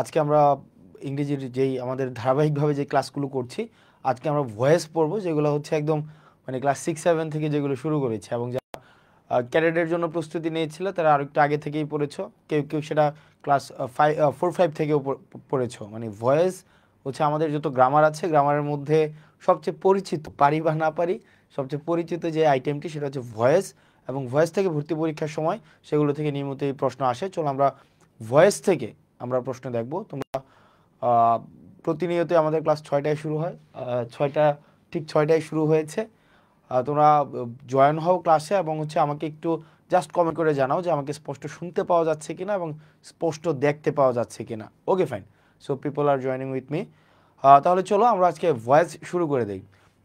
আজকে আমরা ইংরেজির যেই আমাদের ধারাবাহিকভাবে যে ক্লাসগুলো করছি, আজকে আমরা ভয়েস পড়বো, যেগুলো হচ্ছে একদম মানে ক্লাস 6-7 থেকে যেগুলো শুরু করেছে, এবং যারা ক্যাডেটের জন্য প্রস্তুতি নিয়েছিল তারা আরেকটু আগে থেকেই পড়েছো, কেউ কেউ সেটা ক্লাস 4-5 থেকেও পড়েছো। মানে ভয়েস হচ্ছে আমাদের যত গ্রামার আছে, গ্রামারের মধ্যে সবচেয়ে পরিচিত, পারি বা না পারি, সবচেয়ে পরিচিত যে আইটেমটি সেটা হচ্ছে ভয়েস। এবং ভয়েস থেকে ভর্তি পরীক্ষার সময় সেগুলো থেকে নিয়মিত এই প্রশ্ন আসে। চলো আমরা ভয়েস থেকে আমরা প্রশ্ন দেখব। তোমরা প্রতিনিয়তই আমাদের ক্লাস 6টায় শুরু হয়, 6টায় শুরু হয়েছে। তোমরা জয়েন হও ক্লাসে, এবং হচ্ছে আমাকে একটু জাস্ট কমেন্ট করে জানাও যে আমাকে স্পষ্ট শুনতে পাওয়া যাচ্ছে কিনা এবং স্পষ্ট দেখতে পাওয়া যাচ্ছে কিনা। Okay, fine. So people are joining with me. তাহলে চলো আমরা আজকে ভয়েস শুরু করে দিই।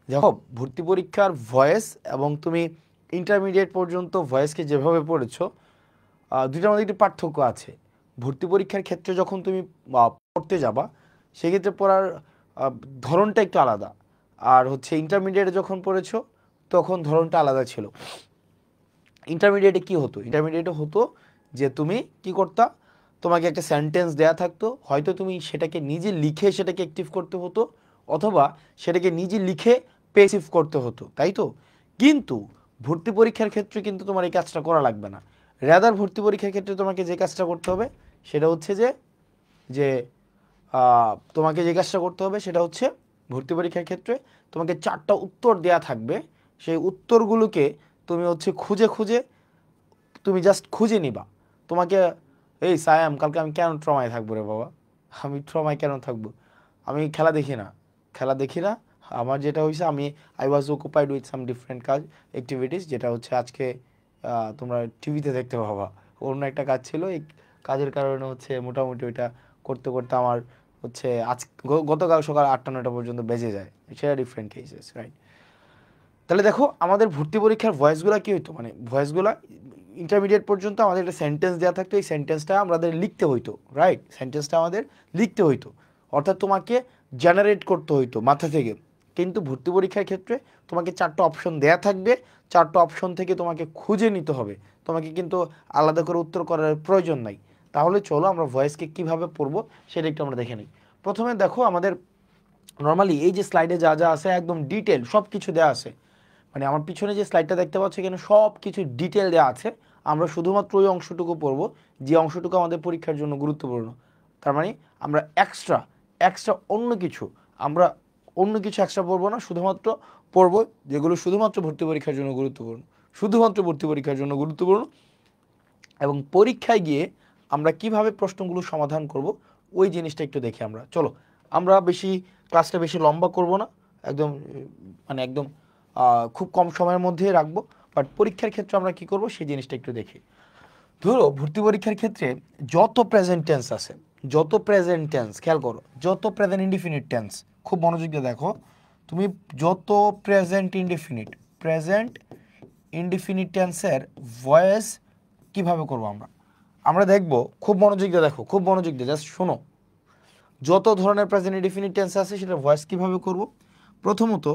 দেখো, ভর্তি পরীক্ষার ভয়েস এবং তুমি ইন্টারমিডিয়েট পর্যন্ত ভয়েসকে যেভাবে পড়েছো, দুইটার মধ্যে একটি পার্থক্য আছে। ভর্তি পরীক্ষার ক্ষেত্রে যখন তুমি পড়তে যাবা, সেক্ষেত্রে পড়ার ধরনটা একটু আলাদা, আর হচ্ছে ইন্টারমিডিয়েটে যখন পড়েছো তখন ধরনটা আলাদা ছিল। ইন্টারমিডিয়েটে কি হতো? ইন্টারমিডিয়েটে হতো যে তুমি কি করতা, তোমাকে একটা সেন্টেন্স দেয়া থাকতো, হয়তো তুমি সেটাকে নিজে লিখে সেটাকে অ্যাক্টিভ করতে হতো, অথবা সেটাকে নিজে লিখে পেসিভ করতে হতো, তাই তো? কিন্তু ভর্তি পরীক্ষার ক্ষেত্রে কিন্তু তোমার এই কাজটা করা লাগবে না। রেদার ভর্তি পরীক্ষার ক্ষেত্রে তোমাকে যে কাজটা করতে হবে সেটা হচ্ছে যে যে তোমাকে যে কাজটা করতে হবে সেটা হচ্ছে, ভর্তি পরীক্ষার ক্ষেত্রে তোমাকে 4টা উত্তর দেয়া থাকবে। সেই উত্তরগুলোকে তুমি হচ্ছে খুঁজে খুঁজে তুমি জাস্ট খুঁজে নিবা। তোমাকে, এই সায়াম, কালকে আমি কেন ট্রমায় থাকবো রে বাবা? আমি ট্রমায় কেন থাকবো? আমি খেলা দেখি না, আমার যেটা হয়েছে, I was occupied with some different কাজ অ্যাক্টিভিটিস, যেটা হচ্ছে আজকে তোমরা টিভিতে দেখতে পাবা। অন্য একটা কাজ ছিল, এই কাজের কারণে হচ্ছে মোটামুটি ওইটা করতে করতে আমার হচ্ছে গতকাল সকাল 8টা-9টা পর্যন্ত বেজে যায়। সেটা ডিফারেন্ট কেসেস, রাইট? তাহলে দেখো, আমাদের ভর্তি পরীক্ষার ভয়েসগুলো কী হইতো, মানে ভয়েসগুলো ইন্টারমিডিয়েট পর্যন্ত আমাদের একটা সেন্টেন্স দেওয়া থাকতো, এই সেন্টেন্সটা আমাদের লিখতে হইতো, রাইট? সেন্টেন্সটা আমাদের লিখতে হইতো, অর্থাৎ তোমাকে জেনারেট করতে হইতো মাথা থেকে। কিন্তু ভর্তি পরীক্ষার ক্ষেত্রে তোমাকে 4টা অপশন দেয়া থাকবে, 4টা অপশন থেকে তোমাকে খুঁজে নিতে হবে, তোমাকে কিন্তু আলাদা করে উত্তর করার প্রয়োজন নাই। তাহলে চলো আমরা ভয়েসকে কীভাবে পড়বো সেটা একটু আমরা দেখে নিই। প্রথমে দেখো, আমাদের নর্মালি এই যে স্লাইডে যা যা আছে একদম ডিটেল সব কিছু দেওয়া আছে। মানে আমার পিছনে যে স্লাইডটা দেখতে পাচ্ছ, এখানে সব কিছু ডিটেল দেওয়া আছে। আমরা শুধুমাত্র ওই অংশটুকু পড়বো যে অংশটুকু আমাদের পরীক্ষার জন্য গুরুত্বপূর্ণ। তার মানে আমরা এক্সট্রা অন্য কিছু এক্সট্রা পড়বো না, শুধুমাত্র পড়বো যেগুলো শুধুমাত্র ভর্তি পরীক্ষার জন্য গুরুত্বপূর্ণ, শুধুমাত্র ভর্তি পরীক্ষার জন্য গুরুত্বপূর্ণ। এবং পরীক্ষায় গিয়ে আমরা কিভাবে প্রশ্নগুলো সমাধান করব ওই জিনিসটা একটু দেখি আমরা। চলো, আমরা ক্লাসটা বেশি লম্বা করব না, একদম খুব কম সময়ের মধ্যে রাখবো। বাট পরীক্ষার ক্ষেত্রে আমরা কি করব সেই জিনিসটা একটু দেখি। ধরো, ভর্তি পরীক্ষার ক্ষেত্রে যত প্রেজেন্ট টেন্স আছে, খেয়াল করো, যত প্রেজেন্ট ইনডিফিনিট টেন্স, খুব মনোযোগ দিয়ে দেখো, তুমি যত প্রেজেন্ট ইনডিফিনিট টেন্সের ভয়েস কিভাবে করব আমরা দেখব। খুব মনোযোগ দিয়ে জাস্ট শোনো। যত ধরনের প্রেজেন্ট ইনডিফিনিট টেন্স আছে সেটা ভয়েস কিভাবে করব। প্রথমত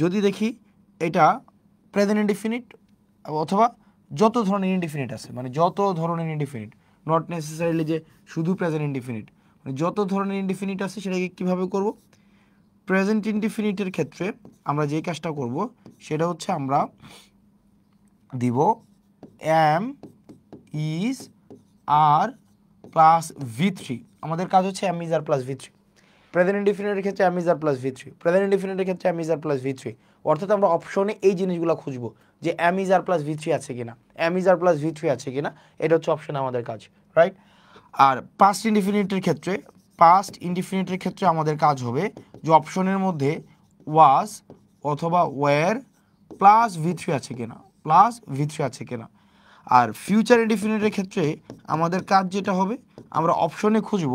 যদি দেখি এটা প্রেজেন্ট ইনডিফিনিট, অথবা যত ধরনের ইনডিফিনিট আছে, মানে যত ধরনের ইনডিফিনিট, নট নেসেসারিলি যে শুধু প্রেজেন্ট ইনডিফিনিট, মানে যত ধরনের ইনডিফিনিট আছে সেটাকে কীভাবে করব। প্রেজেন্ট ইনডিফিনিটের ক্ষেত্রে আমরা যে কাজটা করব সেটা হচ্ছে আমরা দিব am, is, are plus V3। আমাদের কাজ হচ্ছে am, is, are plus V3। Present ইনডিফিনিটের ক্ষেত্রে am, is, are plus V3, present ইনডিফিনিটের ক্ষেত্রে am, is, are plus V3। অর্থাৎ আমরা অপশনে এই জিনিসগুলো খুঁজবো যে M, is, are plus V3 আছে কিনা, M, is, are plus V3 আছে কিনা, এটা হচ্ছে অপশনে আমাদের কাজ, রাইট? আর পাস্ট ইনডিফিনিটের ক্ষেত্রে আমাদের কাজ হবে যে অপশনের মধ্যে ওয়াজ অথবা ওয়্যার প্লাস V3 আছে কিনা, আর ফিউচার ইনডিফিনিটের ক্ষেত্রে আমাদের কাজ যেটা হবে, আমরা অপশনে খুঁজব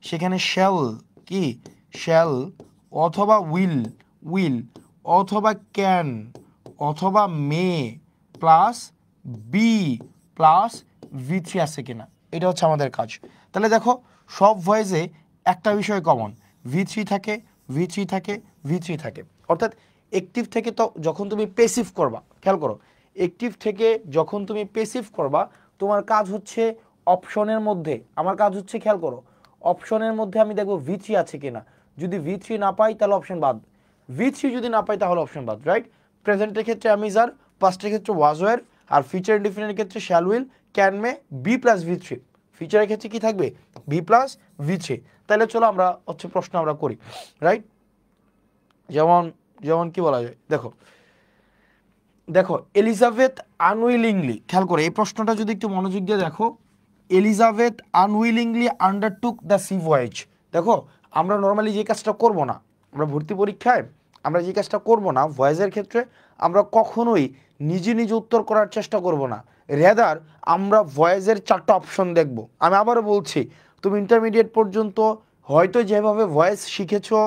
সেখানে শ্যাল অথবা উইল অথবা ক্যান অথবা may plus B plus V3 আছে কিনা, এটা হচ্ছে আমাদের কাজ। তাহলে দেখো, সব ভয়েসে একটা বিষয় কমন, V3 থাকে। অর্থাৎ অ্যাক্টিভ থেকে তো যখন তুমি প্যাসিভ করবা, খেয়াল করো, অ্যাক্টিভ থেকে যখন তুমি প্যাসিভ করবা, তোমার কাজ হচ্ছে অপশনের মধ্যে, আমার কাজ হচ্ছে, খেয়াল করো, অপশনের মধ্যে আমি দেখবো V3 আছে কিনা, যদি V3 না পাই তাহলে অপশন বাদ, V3 যদি না পাই তাহলে অপশন বাদ, রাইট? প্রেজেন্টের ক্ষেত্রে আমি যার, পাস্টের ক্ষেত্রে ওয়াজ ওয়ার, আর ফিউচার ইনডিফিনিটের ক্ষেত্রে shall will, can may, be plus V3। ফিউচারের ক্ষেত্রে কি থাকবে? Be plus V3। তাহলে চলো আমরা হচ্ছে প্রশ্ন আমরা করি, রাইট? যেমন যেমন কি বলা যায়, দেখো দেখো এলিজাবেথ আনউইলিংলি, খেয়াল করে এই প্রশ্নটা যদি একটু মনোযোগ দিয়ে দেখো, Elizabeth unwillingly আন্ডারটুক the sea voice. দেখো আমরা নর্মালি যে কাজটা করব না, আমরা ভর্তি পরীক্ষায় আমরা যে কাজটা করব না ভয়েসের ক্ষেত্রে, আমরা কখনোই নিজে নিজে উত্তর করার চেষ্টা করব না, রেদার আমরা ভয়েসের 4টা অপশন দেখব। আমি আবারও বলছি, তুমি ইন্টারমিডিয়েট পর্যন্ত হয়তো যেভাবে ভয়েস শিখেছো,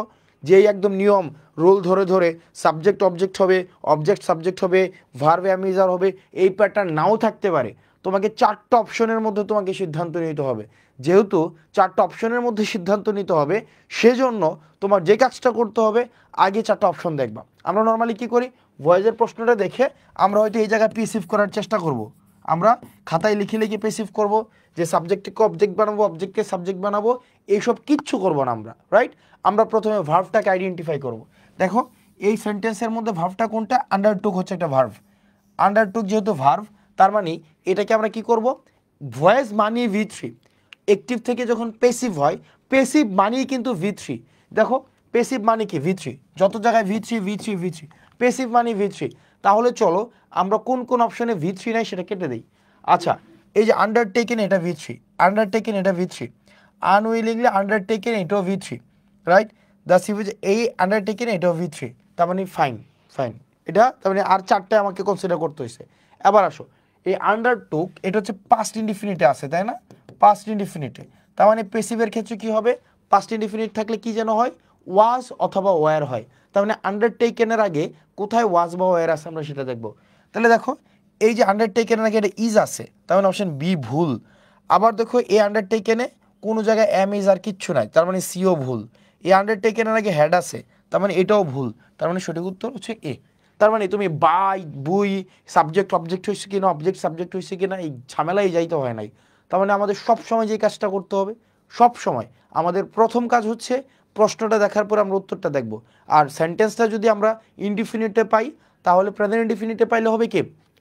যেই একদম নিয়ম রোল ধরে ধরে সাবজেক্ট অবজেক্ট হবে, অবজেক্ট সাবজেক্ট হবে, ভার্ব অ্যামিজার হবে, এই প্যাটার্ন নাও থাকতে পারে। তোমাকে 4টা অপশনের মধ্যে তোমাকে সিদ্ধান্ত নিতে হবে। যেহেতু 4টা অপশনের মধ্যে সিদ্ধান্ত নিতে হবে, সেজন্য তোমার যে কাজটা করতে হবে আগে 4টা অপশন দেখবা। আমরা নর্মালি কি করি, ভয়েসের প্রশ্নটা দেখে আমরা হয়তো এই জায়গায় পিসিভ করার চেষ্টা করব, আমরা খাতায় লিখে লিখে পেসিভ করব, যে সাবজেক্টকে অবজেক্ট বানাবো, অবজেক্টকে সাবজেক্ট বানাবো, এইসব কিচ্ছু করব না আমরা, রাইট? আমরা প্রথমে ভার্বটাকে আইডেন্টিফাই করব। দেখো এই সেন্টেন্সের মধ্যে ভার্বটা কোনটা? আন্ডারটুক হচ্ছে একটা ভার্ব। আন্ডারটুক যেহেতু ভার্ব, তার মানে এটাকে আমরা কি করব, ভয়েস মানিয়ে V3। অ্যাক্টিভ থেকে যখন পেসিভ হয়, পেসিভ মানিয়ে কিন্তু V3। দেখো পেসিভ মানে কি? V3। যত জায়গায় V3 V3 V3, পেসিভ মানে V3। তাহলে চলো আমরা কোন কোন অপশনে V3 নাই সেটা কেটে দিই। আচ্ছা, এই যে আন্ডারটেকেন এটা V3, আন্ডারটেকেন এটা V3, আনউইলিংলি আন্ডারটেকেন এটাও V3, রাইট? দ্য সিভিজ এই আন্ডারটেকেন এটাও V3, তার মানে ফাইন ফাইন, এটা তার মানে আর 4টে আমাকে কনসিডার করতে হয়েছে। এবার আসো, এই আন্ডারটুক এটা হচ্ছে পাস্ট ইনডিফিনিটে আছে, তাই না? পাস্ট ইনডিফিনিটে, তার মানে পেসিভের ক্ষেত্রে কি হবে? পাস্ট ইনডিফিনিট থাকলে কি যেন হয়? ওয়াজ অথবা ওয়ার হয়। তার মানে আন্ডারটেকেনের আগে কোথায় ওয়াজ বা ওয়ার আছে আমরা সেটা দেখব। তাহলে দেখো এই যে আন্ডারটেকেনের আগে এটা ইজ আছে, তার মানে অপশন বি ভুল। আবার দেখো এই আন্ডারটেকেনে কোনো জায়গায় এম ইজ আর কিচ্ছু নাই, তার মানে সিও ভুল। এই আন্ডারটেকেনের আগে হ্যাড আছে, তার মানে এটাও ভুল। তার মানে সঠিক উত্তর হচ্ছে এ। তার মানে তুমি বাই বুই সাবজেক্ট অবজেক্ট হয়েছে কিনা, অবজেক্ট সাবজেক্ট হয়েছে কিনা, এই ঝামেলায় যাইতে হয় নাই। তার মানে আমাদের সব সময় যে কাজটা করতে হবে, সব সময় আমাদের প্রথম কাজ হচ্ছে প্রশ্নটা দেখার পর আমরা উত্তরটা দেখব। আর সেন্টেন্সটা যদি আমরা ইনডিফিনিটে পাই, তাহলে প্রেজেন্ট ইনডিফিনিটে পাইলে হবে কি?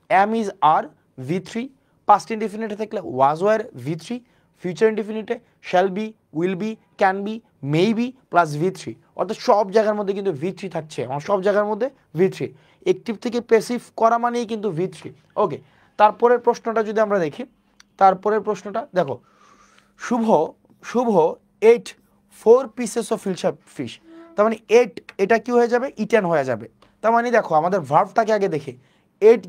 Am is are V3, past ইনডিফিনিটে থাকলে ওয়াজ ওয়ার V3, ফিউচার ইনডিফিনিটে shall be, will be, can be, may be plus V3। অর্থাৎ সব জায়গার মধ্যে কিন্তু V3 থাকছে, আমার সব জায়গার মধ্যে V3। অ্যাক্টিভ থেকে প্যাসিভ করা মানেই কিন্তু V3। ওকে, তারপরের প্রশ্নটা যদি আমরা দেখি, তারপরের প্রশ্নটা দেখো, শুভ শুভ এট 4 পিসেস অফ ফিশ। তার মানে এটা কি হয়ে যাবে? ইটেন হয়ে যাবে। তার মানে দেখো আমাদের ভার্বটাকে আগে দেখে,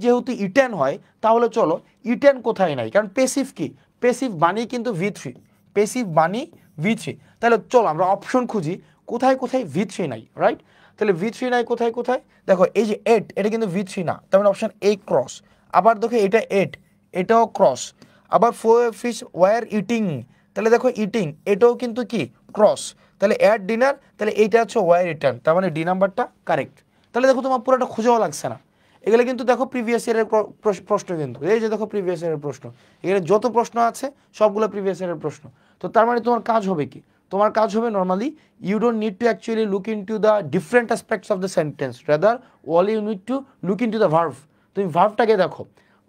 যেহেতু ইটেন হয়, তাহলে চলো ইটেন কোথায় নাই, কারণ পেসিভ কি? পেসিভ বাণী কিন্তু V3, পেসিভ বাণী V3। তাহলে চলো আমরা অপশন খুঁজি কোথায় কোথায় V3 নাই, রাইট? তাহলে V3 নাই কোথায় কোথায়? দেখো এই যে এটা কিন্তু V3 না, তার মানে অপশন এ ক্রস। আবার দেখো এটা এটাও ক্রস। আবার 4 ফিশ ওয়ার ইটিং, তাহলে দেখো ইটিং এটাও কিন্তু কি? ক্রস। তাহলে অ্যাট ডিনার, তাহলে এইটা হচ্ছে ওয়ার রিটার্ন, তার মানে ডি নাম্বারটা কারেক্ট। তাহলে দেখো তোমার পুরোটা খুঁজেও লাগছে না। এগুলো কিন্তু দেখো প্রিভিয়াস ইয়ারের প্রশ্ন, কিন্তু এই যে দেখো প্রিভিয়াস ইয়ারের প্রশ্ন, এখানে যত প্রশ্ন আছে সবগুলো প্রিভিয়াস ইয়ারের প্রশ্ন। তো তার মানে তোমার কাজ হবে কি? তোমার কাজ হবে normally, you don't need to actually look into the different aspects of the sentence, rather all you need to look into the verb. তুমি ভার্ভটাকে দেখো।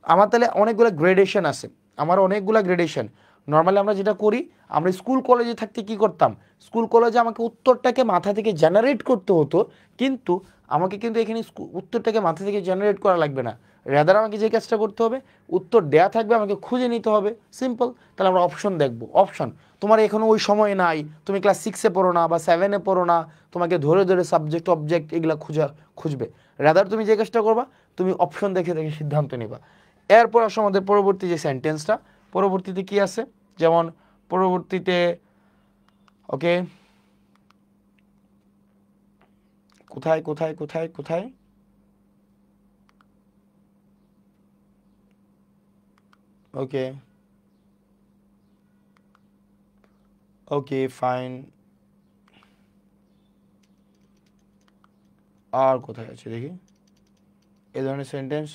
আমার তাহলে অনেকগুলো গ্রেডেশন আছে, আমার অনেকগুলো গ্রেডেশন। নর্মালি আমরা যেটা করি, আমরা স্কুল কলেজে থাকতে কি করতাম? স্কুল কলেজে আমাকে উত্তরটাকে মাথা থেকে জেনারেট করতে হতো, কিন্তু আমাকে কিন্তু এখানে উত্তরটাকে মাথা থেকে জেনারেট করা লাগবে না। রেদার আমাকে যে কাজটা করতে হবে, উত্তর দেয়া থাকবে, আমাকে খুঁজে নিতে হবে, সিম্পল। তাহলে আমরা অপশন দেখব। অপশন তোমার এখনও ওই সময় নাই, তুমি ক্লাস 6-এ পড়ো না বা 7-এ পড়ো না, তোমাকে ধরে ধরে সাবজেক্ট অবজেক্ট এগুলো খুঁজবে। রেদার তুমি যে কাজটা করবা, তুমি অপশন দেখে দেখে সিদ্ধান্ত নিবা। এরপর আসো আমাদের পরবর্তী যে সেন্টেন্সটা, পরবর্তীতে কি আছে? যেমন পরবর্তীতে ওকে, কোথায় কোথায় কোথায় কোথায় ওকে ওকে ফাইন, আর কোথায় আছে দেখি এ ধরনের সেন্টেন্স।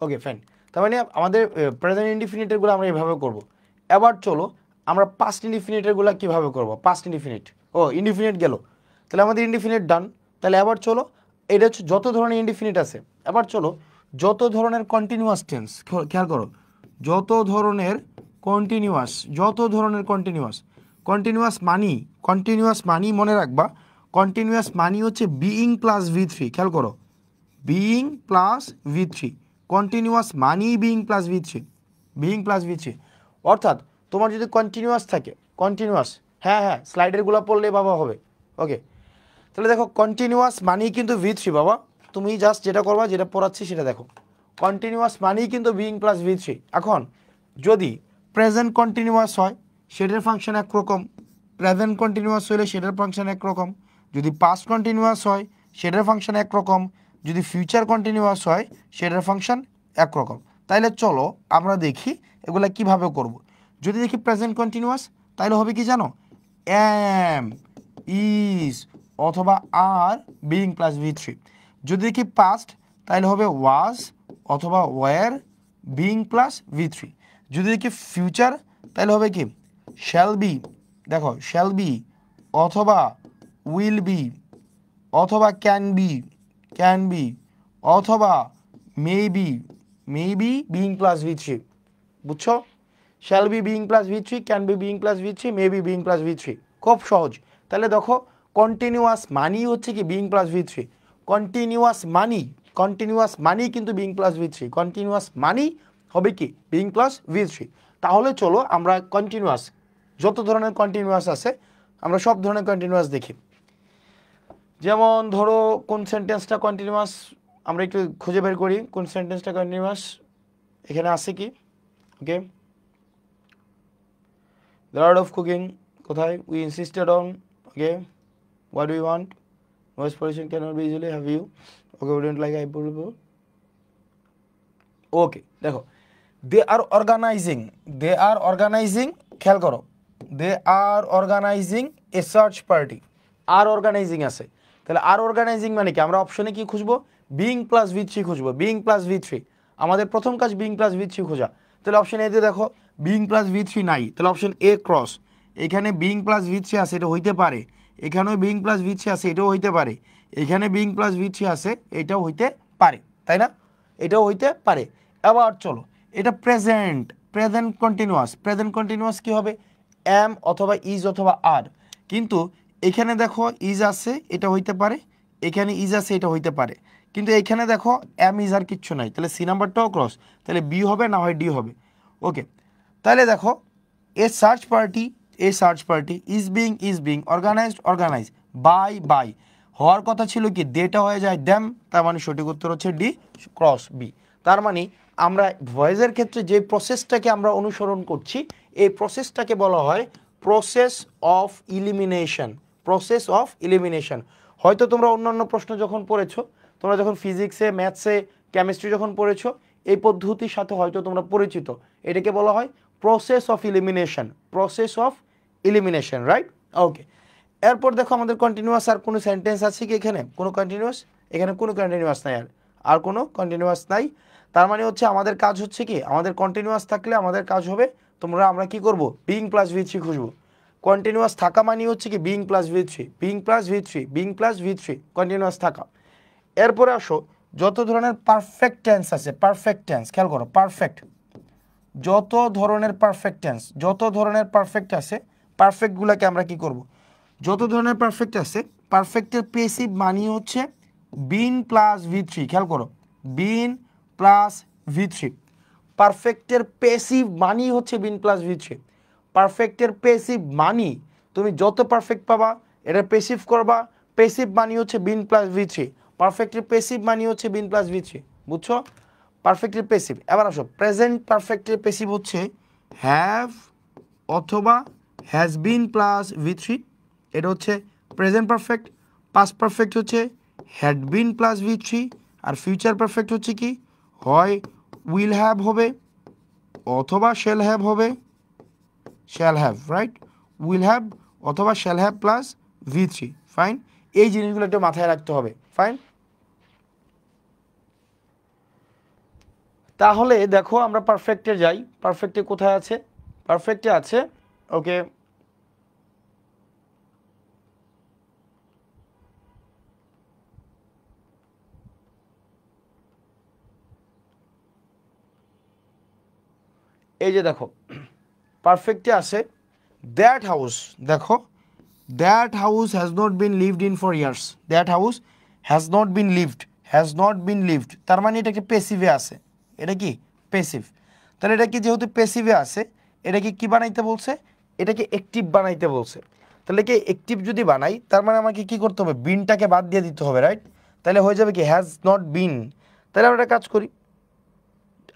ওকে ফাইন, তার মানে আমাদের প্রেজেন্ট ইনডিফিনিটেরগুলো আমরা এইভাবে করব। এবার চলো আমরা পাস্ট ইনডিফিনিটেরগুলো কীভাবে করব। পাস্ট ইনডিফিনিট, ও ইনডিফিনিট গেল, তাহলে আমাদের ইনডিফিনিট ডান। তাহলে এবার চলো, এটা হচ্ছে যত ধরনের ইনডিফিনিট আছে, এবার চলো যত ধরনের কন্টিনিউয়াস টেন্স, খেয়াল করো, যত ধরনের কন্টিনিউয়াস মানি মনে রাখবা, কন্টিনিউয়াস মানি হচ্ছে বিইং প্লাস V3, খেয়াল করো, বিইং প্লাস V3, কন্টিনিউয়াস মানি বিইং প্লাস V3, অর্থাৎ তোমার যদি কন্টিনিউয়াস থাকে, কন্টিনিউয়াস, হ্যাঁ স্লাইডেরগুলো পড়লে বাবা হবে। ওকে, তাহলে দেখো কন্টিনিউয়াস মানি কিন্তু V3 বাবা, তুমি জাস্ট যেটা করবা, যেটা পড়াচ্ছি সেটা দেখো, কন্টিনিউয়াস মানি কিন্তু বিইং প্লাস V3। এখন যদি প্রেজেন্ট কন্টিনিউয়াস হয় সেটার ফাংশন একরকম, প্রেজেন্ট কন্টিনিউয়াস হলে সেটার ফাংশন একরকম, যদি পাস্ট কন্টিনিউয়াস হয় সেটার ফাংশন একরকম, যদি ফিউচার কন্টিনিউয়াস হয় সেটার ফাংশন একরকম। তাইলে চলো আমরা দেখি এগুলা কিভাবে করব। যদি দেখি প্রেজেন্ট কন্টিনিউয়াস, তাহলে হবে কি জানো, এম, ইজ অথবা আর বিইং প্লাস V3। যদি দেখি পাস্ট, তাহলে হবে ওয়াজ অথবা ওয়ার বিইং প্লাস V3। যদি দেখি ফিউচার, তাহলে হবে কি শ্যাল বি, দেখো শ্যাল বি অথবা উইল বি অথবা ক্যান বি অথবা মেবি বিইং প্লাস V3। বুঝছো, shall be being plus V3, can be being plus V3, maybe being plus V3, খুব সহজ। তাহলে দেখো কন্টিনিউয়াস মানি হচ্ছে কি বিইং প্লাস V3, কন্টিনিউয়াস মানি কিন্তু বিইং প্লাস V3, কন্টিনিউয়াস মানি হবে কি বিইং প্লাস V3। তাহলে চলো আমরা কন্টিনিউয়াস, যত ধরনের কন্টিনিউয়াস আছে আমরা সব ধরনের কন্টিনিউয়াস দেখি। যেমন ধরো কোন সেন্টেন্সটা কন্টিনিউয়াস, আমরা একটু খুঁজে বের করি কোন সেন্টেন্সটা কন্টিনিউয়াস এখানে আছে কি। ওকে, the art of cooking কোথায়, we insisted on, okay, what do we want, noise pollution cannot be easily, have you, okay, we don't like hyperbole, okay, দেখো they are organizing, খেয়াল করো, they are organizing a search party, আর organising আছে, তাহলে আর organising মানে কি, আমরা অপশনে কি খুঁজবো, বিইং প্লাস V3 খুঁজবো, বিইং প্লাস V3, আমাদের প্রথম কাজ বিইং প্লাস V3 খোঁজা। তাহলে অপশন এতে দেখো বিইং প্লাস V3 নাই, তাহলে অপশন এ ক্রস, এখানে বিইং প্লাস V3 আছে, এটা হইতে পারে, এখানেও বিইং প্লাস V3 আছে, এটাও হইতে পারে, এখানে বিইং প্লাস V3 আছে, এটাও হইতে পারে, তাই না, এটাও হইতে পারে। এবার চলো এটা প্রেজেন্ট কন্টিনিউয়াস কি হবে, এম অথবা ইজ অথবা আর, কিন্তু এখানে দেখো ইজ আছে, এটা হইতে পারে, এখানে ইজ আছে, এটা হইতে পারে, কিন্তু এখানে দেখো এম ইজ আর কিচ্ছু নাই, তাহলে সি নাম্বারটাও ক্রস, তাহলে বি হবে না হয় ডি হবে। ওকে, তাহলে দেখো a search party is being organised by হওয়ার কথা ছিল কি, দেটা হয়ে যায় দ্যাম, তার মানে সঠিক উত্তর হচ্ছে ডি ক্রস বি। তার মানে আমরা ভয়েসের ক্ষেত্রে যে প্রসেসটাকে আমরা অনুসরণ করছি, এই প্রসেসটাকে বলা হয় প্রসেস অফ ইলিমিনেশন। হয়তো তোমরা অন্যান্য প্রশ্ন যখন পড়েছো, তোমরা যখন ফিজিক্সে, ম্যাথসে, কেমিস্ট্রি যখন পড়েছো, এই পদ্ধতির সাথে হয়তো তোমরা পরিচিত, এটাকে বলা হয় প্রসেস অফ ইলিমিনেশন, রাইট। ওকে, এরপর দেখো আমাদের কন্টিনিউয়াস আর কোনো সেন্টেন্স আছে কি, এখানে কোনো কন্টিনিউয়াস, এখানে কোনো কন্টিনিউয়াস নাই, আর কোনো কন্টিনিউয়াস নাই। তার মানে হচ্ছে আমাদের কাজ হচ্ছে কি, আমাদের কন্টিনিউয়াস থাকলে আমাদের কাজ হবে, আমরা কি করব, বিইং প্লাস V3 খুঁজবো। কন্টিনিউয়াস থাকা মানে হচ্ছে কি বিইং প্লাস V3 কন্টিনিউয়াস থাকা। এরপরে আসো যত ধরনের পারফেক্ট টেন্স আছে, খেয়াল করো, যত ধরনের পারফেক্ট আছে, পারফেক্টগুলোকে আমরা কি করব, যত ধরনের পারফেক্ট আছে, পারফেক্টের পেসিভ মানি হচ্ছে বিন প্লাস V3, খেয়াল করো, বিন প্লাস V3, পারফেক্টের পেসিভ মানি হচ্ছে বিন প্লাস V3, পারফেক্টের পেসিভ মানি, তুমি যত পারফেক্ট পাবা এটা পেসিভ করবা, পেসিভ মানি হচ্ছে বিন প্লাস V3, পারফেক্টের পেসিভ মানি হচ্ছে বিন প্লাস V3, বুঝছো, পারফেক্টের পেসিভ। এবার আসো প্রেজেন্ট পারফেক্টের পেসিভ হচ্ছে হ্যাভ অথবা হ্যাজ বিন প্লাস V3, এটা হচ্ছে প্রেজেন্ট পারফেক্ট। পাস্ট পারফেক্ট হচ্ছে হ্যাড বিন প্লাস V3, আর ফিউচার পারফেক্ট হচ্ছে কি, হয় উইল হ্যাভ হবে অথবা shall have, right, will have অথবা shall have plus V3, fine. এই জিনিসগুলো একটু মাথায় রাখতে হবে, ফাইন। তাহলে দেখো আমরা পারফেক্টে যাই। পারফেক্টে কোথায় আছে? পারফেক্টে আছে, ওকে, এই যে দেখো পারফেক্টে আছে দ্যাট হাউস, দেখো that house has not been lived in for years, that house has not been lived, has not been lived, তার মানে এটা কি পেসিভে আছে, এটা কি পেসিভ। তাহলে এটা কি যেহেতু পেসিভে আছে, এটাকে কি বানাইতে বলছে? এটাকে অ্যাক্টিভ বানাইতে বলছে। তাহলে কি অ্যাক্টিভ যদি বানাই, তার মানে আমাকে কি করতে হবে? বিনটাকে বাদ দিয়ে দিতে হবে, রাইট? তাহলে হয়ে যাবে কি হ্যাজ নট বিন। তাহলে আমরা একটা কাজ করি,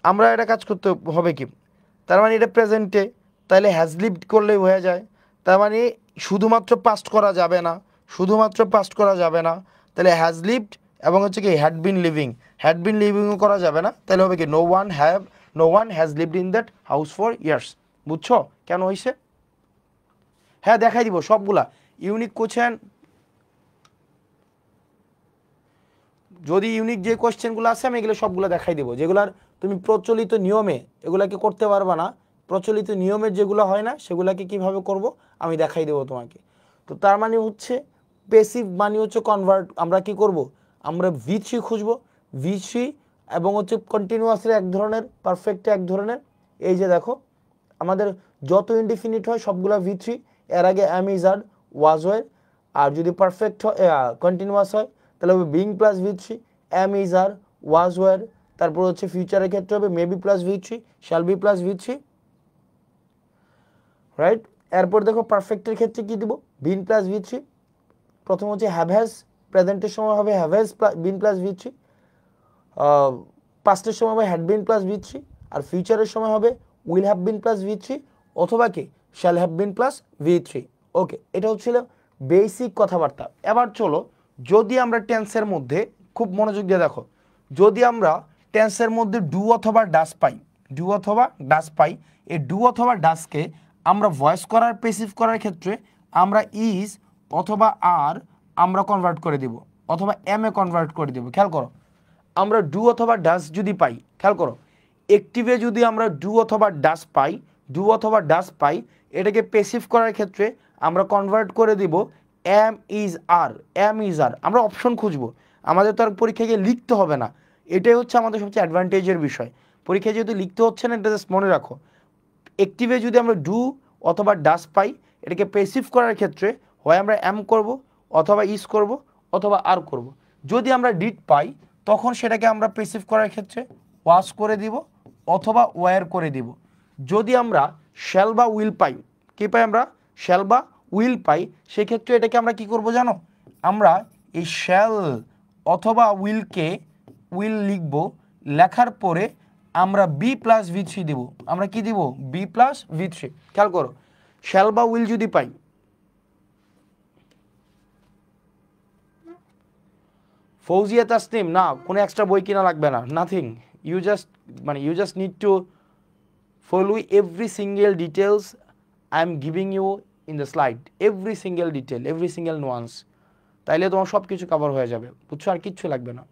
আমরা এটা কাজ করতে হবে কি, তার মানে এটা প্রেজেন্টে, তাহলে হ্যাজ লিভড করলেই হয়ে যায়। তার মানে শুধুমাত্র পাস্ট করা যাবে না, শুধুমাত্র পাস্ট করা যাবে না, তাহলে হ্যাজ লিভড এবং হচ্ছে কি had been living, had been লিভিংও করা যাবে না, তাহলে হবে কি no one has lived in that house for years. বুঝছো কেন হয়েছে? হ্যাঁ দেখাই দিব সবগুলা ইউনিক কোশ্চেন, যদি ইউনিক যে কোশ্চেনগুলো আছে আমি এগুলো সবগুলো দেখাই দেবো, যেগুলার তুমি প্রচলিত নিয়মে এগুলাকে করতে পারবা না, প্রচলিত নিয়মের যেগুলো হয় না সেগুলাকে কিভাবে করব আমি দেখাই দেবো তোমাকে। তো তার মানে হচ্ছে পেসিভ মানে হচ্ছে কনভার্ট, আমরা কি করব, আমরা V3 খুঁজবো, V3 এবং হচ্ছে কন্টিনিউয়াসের এক ধরনের, পারফেক্টে এক ধরনের। এই যে দেখো আমাদের যত ইনডিফিনিট হয় সবগুলো V3, এর আগে am is are was were, আর যদি পারফেক্ট হয় কন্টিনিউয়াস হয় তাহলে হবে being plus V3, am is are was were, তারপর হচ্ছে ফিউচারের ক্ষেত্রে হবে maybe plus V3, shall B plus V3, right? এরপর দেখো পারফেক্টের ক্ষেত্রে কি দিব? বিন প্লাস V3, প্রথম হচ্ছে হ্যাভ হ্যাজ, প্রেজেন্টের সময় হবে have has been plus V3, পাস্টের সময় হবে হ্যাড বিন প্লাস V3, আর ফিউচারের সময় হবে will have been plus V3 অথবা কি shall have been plus V3। ওকে, এটা হচ্ছিল বেসিক কথাবার্তা। এবার চলো, যদি আমরা টেন্সের মধ্যে খুব মনোযোগ দিয়ে দেখো, যদি আমরা টেন্সের মধ্যে ডু অথবা ডাস পাই, ডু অথবা ডাস পাই, এই ডু অথবা ডাসকে আমরা ভয়েস করার পেসিভ করার ক্ষেত্রে আমরা ইজ অথবা আর আমরা কনভার্ট করে দিব, অথবা এম এ কনভার্ট করে দিব। খেয়াল করো, আমরা ডু অথবা ডাস যদি পাই, খেয়াল করো অ্যাক্টিভে যদি আমরা ডু অথবা ডাস পাই, ডু অথবা ডাস পাই, এটাকে পেসিভ করার ক্ষেত্রে আমরা কনভার্ট করে দিব am is are, am is are. আমরা অপশন খুঁজবো, আমাদের তো আর পরীক্ষায় গিয়ে লিখতে হবে না, এটাই হচ্ছে আমাদের সবচেয়ে অ্যাডভান্টেজের বিষয়। পরীক্ষায় যেহেতু লিখতে হচ্ছে না, এটা জাস্ট মনে রাখো। অ্যাক্টিভে যদি আমরা ডু অথবা ডাস পাই, এটাকে পেসিভ করার ক্ষেত্রে হয় আমরা এম করব, অথবা ইজ করব, অথবা আর করব। যদি আমরা ডিড পাই, তখন সেটাকে আমরা পেসিভ করার ক্ষেত্রে ওয়াজ করে দিব অথবা ওয়ার করে দিব। যদি আমরা শ্যাল বা উইল পাই, কি পাই আমরা? শ্যাল বা উইল পাই, সেক্ষেত্রে এটাকে আমরা কি করব জানো? আমরা এই শ্যাল অথবা উইলকে উইল লিখব, লেখার পরে আমরা বি প্লাস V3 দিব। আমরা কি দিব? Be plus V3। খেয়াল করো, শ্যাল বা উইল যদি পাই, ফৌজিয়া তাসনিম, না কোনো এক্সট্রা বই কিনা লাগবে না, nothing, you just need to follow every single details I am giving you in the slide, every single detail, every single nuance, তাইলে তোমার সব কিছু কভার হয়ে যাবে, বুঝছো? আর কিচ্ছু লাগবে না।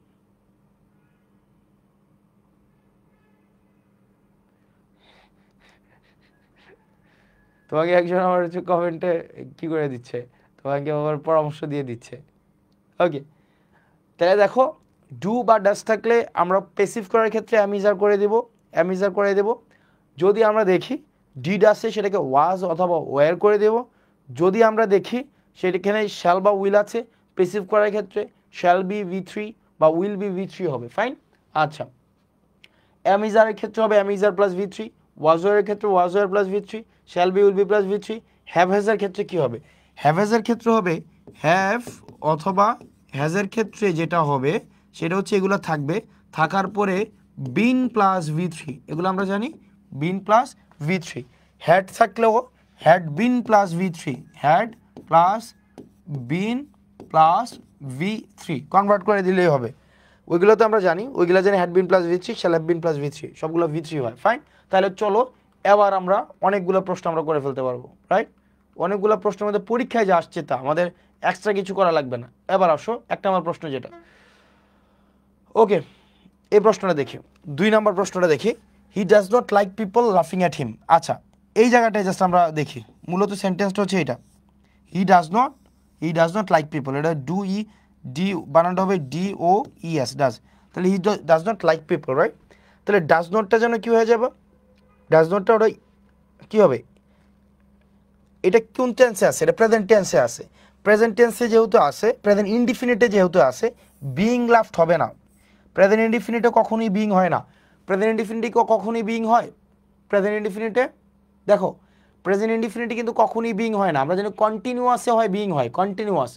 তোমাকে একজন আমার হচ্ছে কমেন্টে কি করে দিচ্ছে, তোমাকে আবার পরামর্শ দিয়ে দিচ্ছে। ওকে, তাহলে দেখো ডু বা ডাস থাকলে আমরা পেসিভ করার ক্ষেত্রে অ্যামিজার করে দেব, অ্যামিজার করে দেব। যদি আমরা দেখি ডিড আছে, সেটাকে ওয়াজ অথবা ওয়ার করে দেব। যদি আমরা দেখি সেখানে শ্যাল বা উইল আছে, পেসিভ করার ক্ষেত্রে শ্যাল বি V3 বা উইল বি V3 হবে। ফাইন। আচ্ছা, অ্যামিজারের ক্ষেত্রে হবে অ্যামিজার প্লাস V3, ওয়াজওয়ারের ক্ষেত্রে was were plus V3, shall be will be plus V3। Have হ্যাজের ক্ষেত্রে কি হবে? হ্যাভ হ্যাজের ক্ষেত্রে হবে হ্যাভ অথবা হ্যাজের ক্ষেত্রে যেটা হবে সেটা হচ্ছে এগুলো থাকবে, থাকার পরে বিন প্লাস V3, এগুলো আমরা জানি বিন প্লাস V3। হ্যাড থাকলেও had been plus V3, had plus been plus V3 convert করে দিলেই হবে। ওইগুলো তো আমরা জানি, ওইগুলো জানি had been plus V3, shall have been plus V3, সবগুলো V3 হয়। ফাইন। তাহলে চলো এবার আমরা অনেকগুলো প্রশ্ন আমরা করে ফেলতে পারবো, রাইট? অনেকগুলো প্রশ্নের মধ্যে পরীক্ষায় যা আসছে তা, আমাদের এক্সট্রা কিছু করা লাগবে না। এবার আসো একটা আমার প্রশ্ন যেটা, ওকে, এই প্রশ্নটা দেখি, 2 নম্বর প্রশ্নটা দেখি, he does not like people লাফিং অ্যাট হিম। আচ্ছা, এই জায়গাটায় জাস্ট আমরা দেখি, মূলত সেন্টেন্সটা হচ্ছে এটা, হি ডাজ নট লাইক পিপল, এটা ডি বানানটা হবে DOES, ডাজ, তাহলে হি does not like people, right? তাহলে ডাজ নটটা যেন কী হয়ে যাবে, ডাজ নটটা ওটা কী হবে, এটা কোন টেন্সে আছে, এটা প্রেজেন্ট টেন্সে আছে, প্রেজেন্ট টেন্সে যেহেতু আছে, প্রেজেন্ট ইনডিফিনিটে যেহেতু আছে, বিইং লাফট হবে না, প্রেজেন্ট ইনডিফিনিটে কখনোই বিইং হয় না। প্রেজেন্ট ইনডিফিনিটে কখনোই বিইং হয়, প্রেজেন্ট ইনডিফিনিটে দেখো, প্রেজেন্ট ইনডিফিনিটে কিন্তু কখনোই বিইং হয় না, আমরা জানি কন্টিনিউয়াসে হয় বিইং হয়, কন্টিনিউয়াস,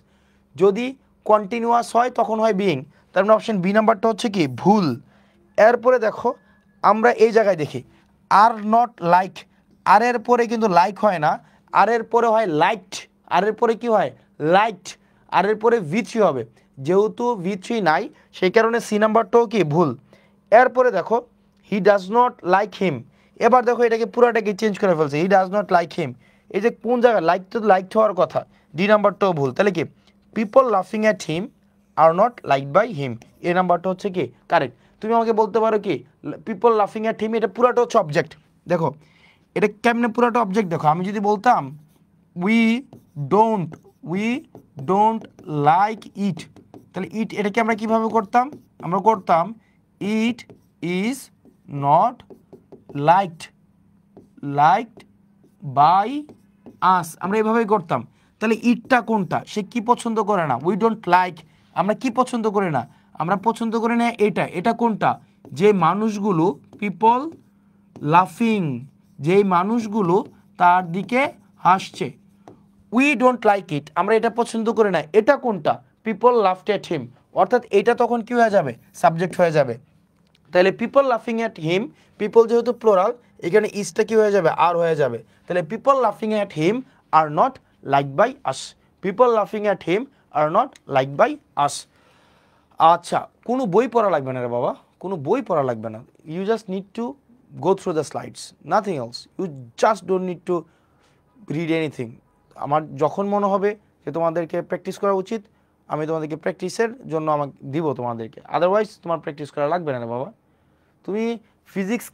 যদি কন্টিনিউয়াস হয় তখন হয় বিইং, তার মানে অপশন বি নাম্বারটা হচ্ছে কি ভুল। এরপরে দেখো আমরা এই জায়গায় দেখি, আর নট লাইক, আর এর পরে কিন্তু লাইক হয় না, আর এর পরে হয় লাইকড, আর এর পরে কি হয় লাইকড, আর এর পরে V3 হবে, যেহেতু V3 নাই সেই কারণে সি নাম্বারটাও কি ভুল। এরপরে দেখো হি ডাজ নট লাইক হিম, এবার দেখো এটাকে পুরাটাকে চেঞ্জ করে ফেলছে, হি ডাজ নট লাইক হিম, এই যে কোন জায়গায় লাইক তো লাইক হওয়ার কথা, ডি নাম্বারটাও ভুল, তাহলে কি পিপল লাফিং at him are not like by him, এই নাম্বারটা হচ্ছে কি কারেক্ট। তুমি আমাকে বলতে পারো কি পিপল লাফিং অ্যাট হিম, এটা পুরাটা হচ্ছে অবজেক্ট, দেখো এটা কেমনে পুরাটা অবজেক্ট, দেখো আমি যদি বলতাম উই ডোন্ট লাইক ইট, তাহলে ইট এটাকে আমরা কিভাবে করতাম, আমরা করতাম it is not liked by us, আমরা এভাবেই করতাম। তাহলে ইটটা কোনটা, সে কি পছন্দ করে না, উই ডোন্ট লাইক, আমরা কি পছন্দ করি না, আমরা পছন্দ করি না এটা, এটা কোনটা, যে মানুষগুলো পিপল লাফিং, যেই মানুষগুলো তার দিকে হাসছে, উই ডোন্ট লাইক ইট, আমরা এটা পছন্দ করি না, এটা কোনটা, পিপল লাফড অ্যাট হিম, অর্থাৎ এটা তখন কি হয়ে যাবে সাবজেক্ট হয়ে যাবে। তাহলে পিপল লাফিং অ্যাট হিম, পিপল যেহেতু প্লোরাল এখানে ইসটা কি হয়ে যাবে আর হয়ে যাবে, তাহলে পিপল লাফিং at him are not like by us, people লাফিং at him are not like by us. আচ্ছা, কোনো বই পড়া লাগবে না রে বাবা, কোনো বই পড়া লাগবে না, you just need to go through the slides, nothing else, you just don't need to read anything. আমার যখন মনে হবে যে তোমাদেরকে প্র্যাকটিস করা উচিত, আমি তোমাদেরকে প্র্যাকটিসের জন্য আমাকে দিব তোমাদেরকে, আদারওয়াইজ তোমার প্র্যাকটিস করা লাগবে না বাবা। তুমি ফিজিক্স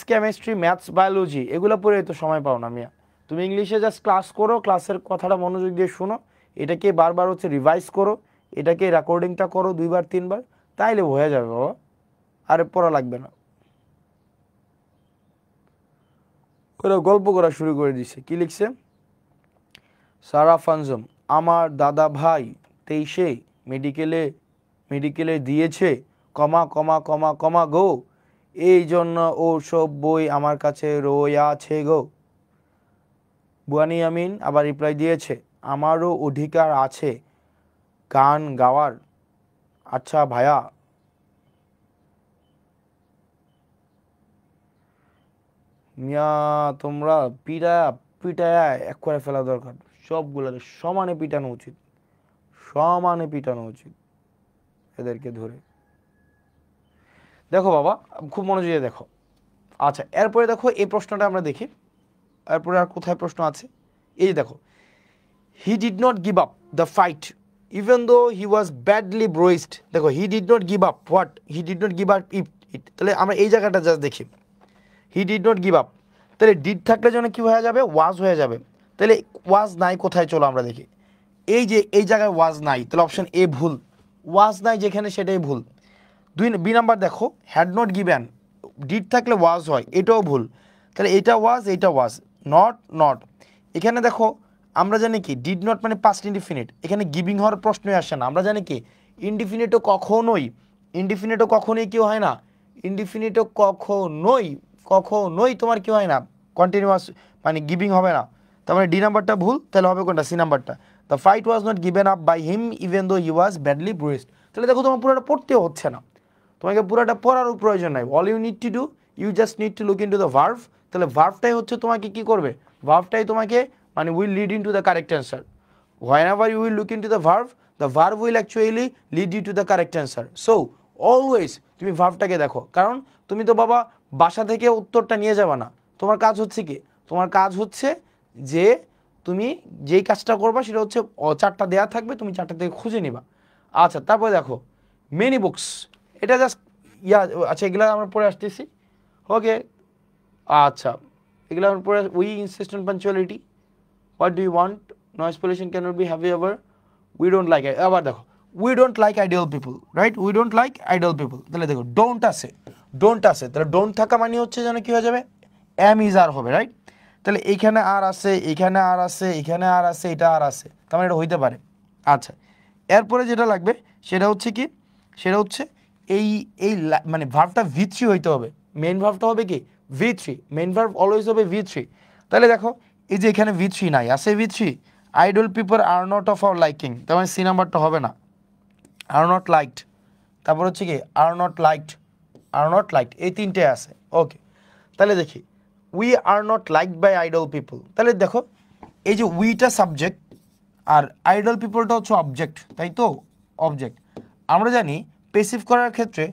কেমিস্ট্রি ম্যাথস বায়োলজি এগুলো পড়ে তো সময় পাও না মিয়া, তুমি ইংলিশে জাস্ট ক্লাস করো, ক্লাসের কথাটা মনোযোগ দিয়ে শোনো, এটাকে বারবার হচ্ছে রিভাইজ করো, এটাকে রেকর্ডিংটা করো 2বার 3বার, তাইলে হয়ে যাবে বাবা, আর পড়া লাগবে না। ওরা গল্প করা শুরু করে দিছে, কি লিখছে সারা ফানজম, আমার দাদা ভাই 23-এ মেডিকেলে দিয়েছে কমা কমা কমা কমা গো, এই জন্য ও সব বই আমার কাছে রয়েছে গো। বুয়ানি আমিন আবার রিপ্লাই দিয়েছে, আমারও অধিকার আছে গান গাওয়ার। আচ্ছা ভাইয়া, মিয়া তোমরা পিটায়া এক করে ফেলা দরকার, সবগুলোকে সমানে পিটানো উচিত, এদেরকে ধরে। দেখো বাবা খুব মনোযোগে দেখো। আচ্ছা, এরপরে দেখো এই প্রশ্নটা আমরা দেখি, এরপরে আর কোথায় প্রশ্ন আছে, এই দেখো he did not give up the fight even though he was badly bruised, দেখো he did not give up what, he did not give up it, তাহলে আমরা এই জায়গাটা জাস্ট দেখি, he did not give up, তাহলে did থাকলে যেন কি হয়ে যাবে ওয়াজ হয়ে যাবে, তাহলে ওয়াজ নাই কোথায়, চলো আমরা দেখি, এই যে এই জায়গায় ওয়াজ নাই, তাহলে অপশন এ ভুল, ওয়াজ নাই যেখানে সেটাই ভুল। বি নাম্বার দেখো হ্যাড নট গিভেন, ডিড থাকলে ওয়াজ হয়, এটাও ভুল, তাহলে এটা ওয়াজ নট, এখানে দেখো আমরা জানি কি ডিড নট মানে পাস্ট ইনডিফিনিট, এখানে গিভিং হওয়ার প্রশ্নই আসে না, আমরা জানি কি ইনডিফিনিটও কখনোই কি হয় না, ইনডিফিনিটও কখনোই তোমার কি হয় না কন্টিনিউয়াস, মানে গিভিং হবে না, তার মানে ডি নাম্বারটা ভুল, তাহলে হবে কোনটা সি নাম্বারটা, the fight was not given up by him even though he was badly ব্রুইসড। তাহলে দেখো তোমার পুরোটা পড়তেও হচ্ছে না, তোমাকে পুরোটা পড়ারও প্রয়োজন নাই, all you need to do you just need to look into the verb, তাহলে ভার্ভটাই হচ্ছে তোমাকে কি করবে, ভার্ভটাই তোমাকে মানে will lead into the correct answer, whenever you will look into the verb will actually lead you to the correct answer. So always তুমি ভার্বটাকে দেখো, কারণ তুমি তো বাবা বাসা থেকে উত্তরটা নিয়ে যাবে না, তোমার কাজ হচ্ছে কি, তোমার কাজ হচ্ছে যে তুমি যেই কাজটা করবা সেটা হচ্ছে 4টা দেয়া থাকবে, তুমি 4টা থেকে খুঁজে নিবা। আচ্ছা, তারপরে দেখো মেনি বুকস, এটা জাস্ট ইয়া, আচ্ছা এগুলো আমরা পরে আসতেছি। ওকে, আচ্ছা এগুলো আমরা পরে, we insist on punctuality, what do you want, noise pollution can not be heavy ever, we don't like, আবার দেখো we don't like ideal people, right, we don't like ideal people. তাহলে দেখো ডোন্ট আছে, ডোন্ট আছে, তাহলে don't থাকা মানে হচ্ছে যেন কি হয়ে যাবে, এম ইজ আর হবে, রাইট। তাহলে এইখানে আর আছে, এইখানে আর আছে, এখানে আর আছে, এটা আর আছে, তার মানে এটা হইতে পারে। আচ্ছা এরপরে যেটা লাগবে সেটা হচ্ছে কি, সেটা হচ্ছে এই এই মানে ভার্বটা V3 হইতে হবে, মেইন ভার্বটা হবে কি V3, মেইন ভার্ব অলওয়েজ হবে V3। তাহলে দেখো এই যে এখানে V3 নাই, আছে V3, idol people are not of our liking, তার মানে সি নাম্বারটা হবে না, আর নট লাইকড, তারপর হচ্ছে কি are not liked, are not liked, এই তিনটে আছে। ওকে, তাহলে দেখি we are not liked by idle people. তাহলে দেখো এই যে উইটা সাবজেক্ট আর আইডল পিপলটা হচ্ছে অবজেক্ট, তাই তো, অবজেক্ট। আমরা জানি পেসিভ করার ক্ষেত্রে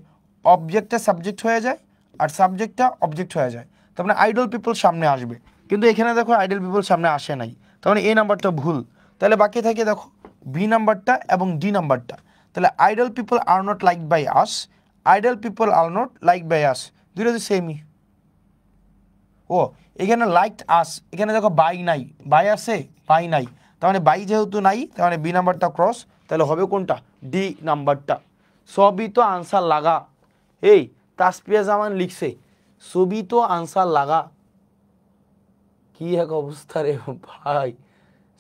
অবজেক্টটা সাবজেক্ট হয়ে যায় আর সাবজেক্টটা অবজেক্ট হয়ে যায়, তার মানে আইডল পিপল সামনে আসবে, কিন্তু এখানে দেখো আইডল পিপল সামনে আসে নাই, তার মানে এই নাম্বারটা ভুল। তাহলে বাকি থাকে দেখো বি নাম্বারটা এবং ডি নাম্বারটা। তাহলে idle people are not like by us, idle people are not like by us, দুটো তো সেমই। ও এখানে লাইকড আস, এখানে দেখো বাই নাই, বাই আছে বাই নাই, তার মানে বাই যেহেতু নাই তার মানে বি নাম্বারটা ক্রস, তাহলে হবে কোনটা, ডি নাম্বারটা। সবই তো আনসার লাগা, এই তাসপিয়া জামান লিখছে সবই তো আনসার লাগা, কি এক অবস্থা রে ভাই,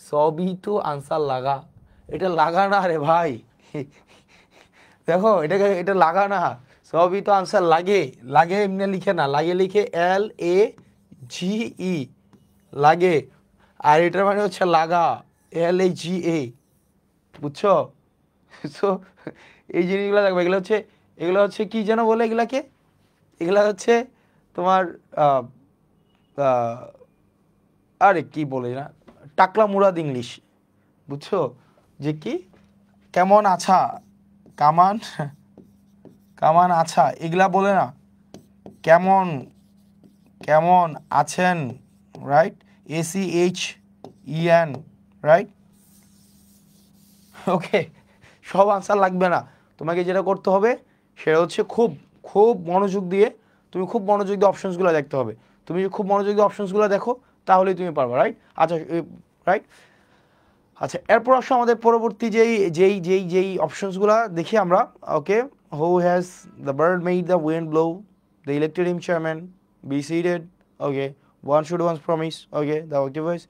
সবই তো আনসার লাগা, এটা লাগা না রে ভাই, দেখো এটাকে, এটা লাগা না, সবই তো আনসার লাগে, লাগে এমনি লিখে না, লাগে লিখে LAGE, লাগে, আর এটার মানে হচ্ছে লাগা, LAGA, বুঝছো? সো এই জিনিসগুলো দেখবে, এগুলো হচ্ছে কি যেন বলে এগুলাকে, এগুলা হচ্ছে তোমার আরে কি বলে না, টাকলা মুরাদ ইংলিশ, বুঝছো, যে কি কেমন আছা, কামান, কামান আছা, এগুলা বলে না, কেমন, কেমন আছেন, রাইট, ACHEN, রাইট। ওকে, সব আনসার লাগবে না, তোমাকে যেটা করতে হবে সেটা হচ্ছে খুব খুব মনোযোগ দিয়ে, তুমি খুব মনোযোগ দিয়ে অপশনসগুলো দেখতে হবে, তুমি যদি খুব মনোযোগ দিয়ে অপশনসগুলো দেখো তাহলেই তুমি পারবে, রাইট। আচ্ছা রাইট, আচ্ছা এরপর আসো আমাদের পরবর্তী যেই অপশনসগুলো দেখি আমরা। Okay, who has the bird made the wind blow, the elected him chairman, be seated, okay, one should once promise, okay, the activise,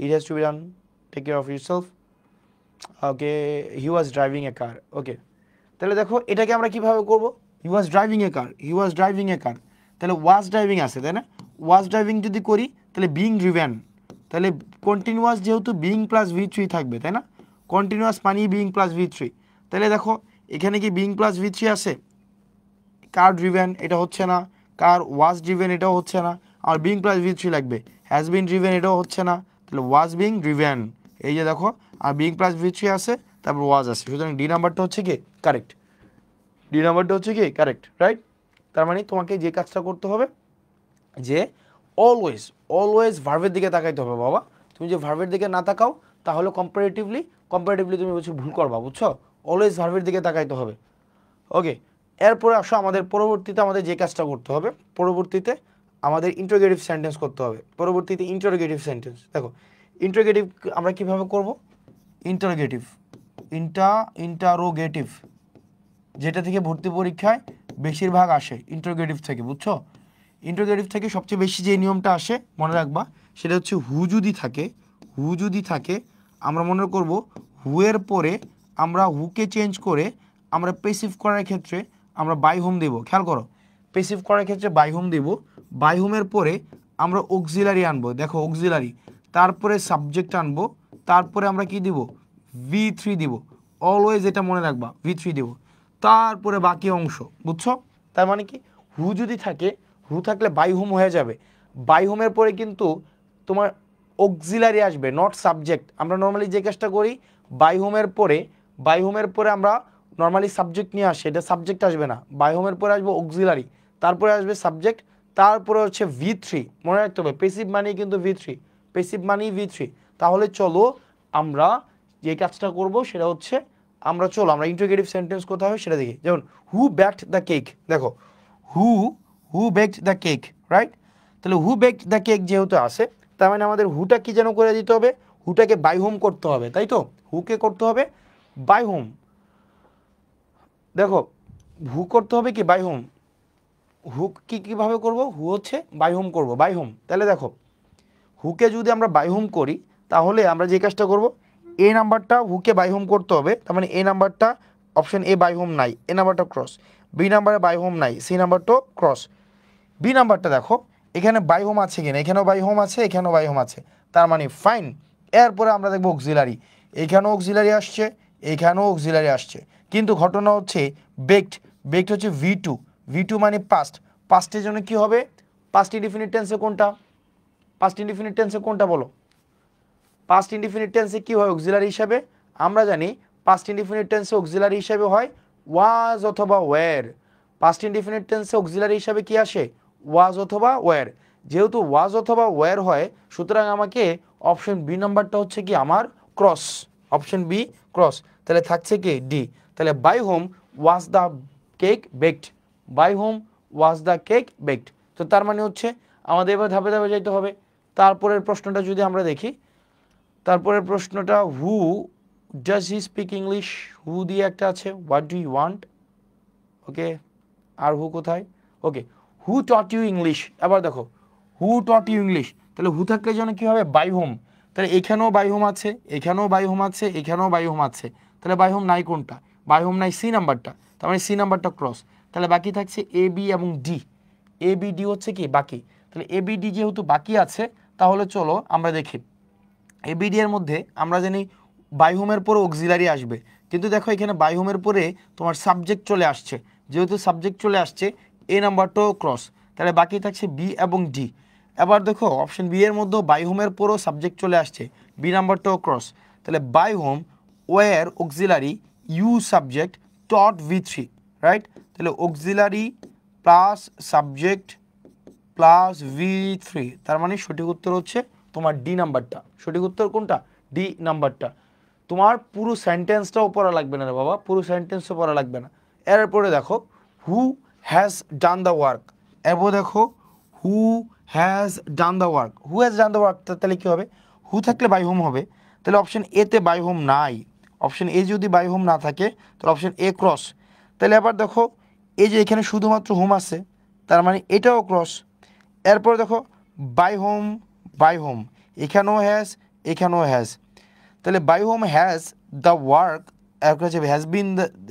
it has to be done, take care of yourself, okay, he was driving a car. Okay, তাহলে দেখো এটাকে আমরা কিভাবে করব, হি was driving a car, he was driving a কার, তাহলে ওয়াজ driving আছে তাই না, ওয়াজ ড্রাইভিং যদি করি তাহলে বিং ড্রিভেন, তাহলে কন্টিনিউয়াস যেহেতু বিং প্লাস V3 থাকবে তাই না, কন্টিনিউয়াস মানি বিং প্লাস V3, তাহলে দেখো এখানে কি বিং প্লাস V3 আছে, কার ড্রিভেন এটা হচ্ছে না, কার ওয়াজ ড্রিভেন এটাও হচ্ছে না, আর বিং প্লাস V3 লাগবে, হ্যাজ বিন ড্রিভেন এটাও হচ্ছে না, তাহলে ওয়াজ বিং ড্রিভেন, এই যে দেখো, আর বিং প্লাস V3 আছে, তারপর ওয়াজ আছে, সুতরাং ডি নাম্বারটা হচ্ছে কি কারেক্ট, ডি নাম্বারটা হচ্ছে কি কারেক্ট, রাইট। তার মানে তোমাকে যে কাজটা করতে হবে যে অলওয়েজ অলওয়েজ ভার্বের দিকে তাকাইতে হবে বাবা, তুমি যে ভার্বের দিকে না তাকাও তাহলে কম্পারেটিভলি তুমি বুঝছো ভুল করবা, বুঝছো, অলওয়েজ ভার্বের দিকে তাকাইতে হবে। ওকে, এরপরে আসো আমাদের পরবর্তীতে আমাদের যে কাজটা করতে হবে, পরবর্তীতে আমাদের ইন্টারোগেটিভ সেন্টেন্স করতে হবে, পরবর্তীতে ইন্টারোগেটিভ সেন্টেন্স। দেখো ইন্টারোগেটিভ আমরা কিভাবে করব, ইন্টারোগেটিভ, ইন্টারোগেটিভ যেটা থেকে ভর্তি পরীক্ষায় বেশিরভাগ আসে ইন্টারোগেটিভ থেকে, বুঝছো, ইন্টারোগেটিভ থেকে সবচেয়ে বেশি যে নিয়মটা আসে মনে রাখবা সেটা হচ্ছে হু যদি থাকে, হু যদি থাকে আমরা মনে করব হুয়ের পরে আমরা হুকে চেঞ্জ করে আমরা পেসিভ করার ক্ষেত্রে আমরা বাই হোম দেব, খেয়াল করো, পেসিভ করার ক্ষেত্রে বাই হোম দেব, বাই হোমের পরে আমরা অক্সিলারি আনবো, দেখো অক্সিলারি, তারপরে সাবজেক্ট আনবো, তারপরে আমরা কি দিব, V3 দিব, অলওয়েজ এটা মনে রাখবা V3 দিব, তারপরে বাকি অংশ, বুঝছো। তার মানে কি হু যদি থাকে, হু থাকলে বাই হোম হয়ে যাবে, বাই হোমের পরে কিন্তু তোমার অক্সিলারি আসবে, নট সাবজেক্ট। আমরা নর্মালি যে কাজটা করি বাই হোমের পরে আমরা নর্মালি সাবজেক্ট নিয়ে আসি, এটা সাবজেক্ট আসবে না, বাই হোমের পরে আসবে অক্সিলারি, তারপরে আসবে সাবজেক্ট, তারপরে হচ্ছে V3, মনে রাখতে হবে পেসিভ মানি কিন্তু V3, পেসিভ মানি V3। তাহলে চলো আমরা যে কাজটা করব সেটা হচ্ছে আমরা চলো আমরা ইন্টারোগেটিভ সেন্টেন্স কোথায় হয় সেটা দেখি। যেমন হু বেকড দ্য কেক, দেখো হু হু বেকড দ্য কেক, রাইট? তাহলে হু বেকড দ্য কেক যেহেতু আসে, তার মানে আমাদের হুটা কি যেন করে দিতে হবে, হুটাকে বাই হোম করতে হবে, তাই তো? হুকে করতে হবে বাই হোম। দেখো হু করতে হবে কি বাই হোম, হু কীভাবে করব, হু হচ্ছে বাই হোম করবো, বাই হোম। তাহলে দেখো হুকে যদি আমরা বাই হোম করি তাহলে আমরা যে কাজটা করব, এ নাম্বারটা হুকে বাই হোম করতে হবে, তার মানে এ নাম্বারটা অপশন এ বাই হোম নাই, এ নাম্বারটা ক্রস, বি নাম্বারে বাই হোম নাই, সি নাম্বারটাও ক্রস। বি নাম্বারটা দেখো এখানে বাই হোম আছে কিনা, এখানেও বাই হোম আছে, এখানেও বাই হোম আছে, তার মানে ফাইন। এরপরে আমরা দেখবো অক্সিলারি, এখানেও অক্সিলারি আসছে, এখানেও অক্সিলারি আসছে, কিন্তু ঘটনা হচ্ছে বেকড, বেকড হচ্ছে V2, V2 মানে পাস্ট, পাস্টের জন্য কি হবে, পাস্ট ইনডিফিনিট টেন্সে কোনটা, পাস্ট ইনডিফিনিট টেন্সে কোনটা বলো, পাস্ট ইনডিফিনিট টেন্সে কি হয় অক্সিলারি হিসাবে, আমরা জানি পাস্ট ইনডিফিনিট টেন্সে অক্সিলারি হিসাবে হয় ওয়াজ অথবা ওয়্যার। পাস্ট ইনডিফিনিট টেন্সে অক্সিলারি হিসাবে কি আসে, ওয়াজ অথবা ওয়্যার। যেহেতু ওয়াজ অথবা ওয়্যার হয়, সুতরাং আমাকে অপশন বি নাম্বারটা হচ্ছে কি আমার ক্রস, অপশন বি ক্রস। তাহলে থাকছে কি ডি। তাহলে by whom was the cake baked, by whom was the cake baked. তো তার মানে হচ্ছে আমাদের এবার ধাপে ধাপে যাইতে হবে। তারপরের প্রশ্নটা যদি আমরা দেখি, তারপরের প্রশ্নটা who does he speak English, who দিয়ে একটা আছে, what do you want, okay, আর হু কোথায়, okay, who taught you English. এবার দেখো হু টট ইউ ইংলিশ, তাহলে হু থাকলে যেন কী হবে বাই হোম, তাহলে এখানেও বাই হোম আছে, এখানেও বাই হোম আছে, এখানেও বাই হোম আছে, তাহলে বাই হোম নাই কোনটা, বাই হোম নাই সি নাম্বারটা, তার মানে সি নাম্বারটা ক্রস। তাহলে বাকি থাকছে এ বি এবং ডি, এ বি ডি হচ্ছে কি বাকি। তাহলে এ বি ডি যেহেতু বাকি আছে, তাহলে চলো আমরা দেখি এবিডি এর মধ্যে আমরা জানি বাইহোমের পরে অক্সিলারি আসবে, কিন্তু দেখো এখানে বাইহোমের পরে তোমার সাবজেক্ট চলে আসছে, যেহেতু সাবজেক্ট চলে আসছে এ নাম্বারটাও ক্রস, তাহলে বাকি থাকছে বি এবং ডি। এবার দেখো অপশন বি এর মধ্যেও বাইহোমের পরেও সাবজেক্ট চলে আসছে, বি নাম্বারটাও ক্রস, তাহলে by whom were auxiliary you subject taught V3, right? তাহলে auxiliary plus subject plus V3, তার মানে সঠিক উত্তর হচ্ছে তোমার ডি নাম্বারটা। সঠিক উত্তর কোনটা, ডি নাম্বারটা। তোমার পুরো সেন্টেন্সটাও পড়া লাগবে না রে বাবা, পুরো সেন্টেন্সও পড়া লাগবে না। এরপরে দেখো who has done the work, এরপর দেখো who has done the work, who has done the work, তাহলে কী হবে, হু থাকলে বাই হোম হবে, তাহলে অপশন এতে বাই হোম নাই, অপশন এ যদি বাই হোম না থাকে তাহলে অপশন এ ক্রস। তাহলে আবার দেখো এই যে এখানে শুধুমাত্র হোম আছে, তার মানে এটাও ক্রস। এরপর দেখো বাই হোম, বাই হোম এখানেও হ্যাজ, এখানেও হ্যাজ, তাহলে by whom has the work,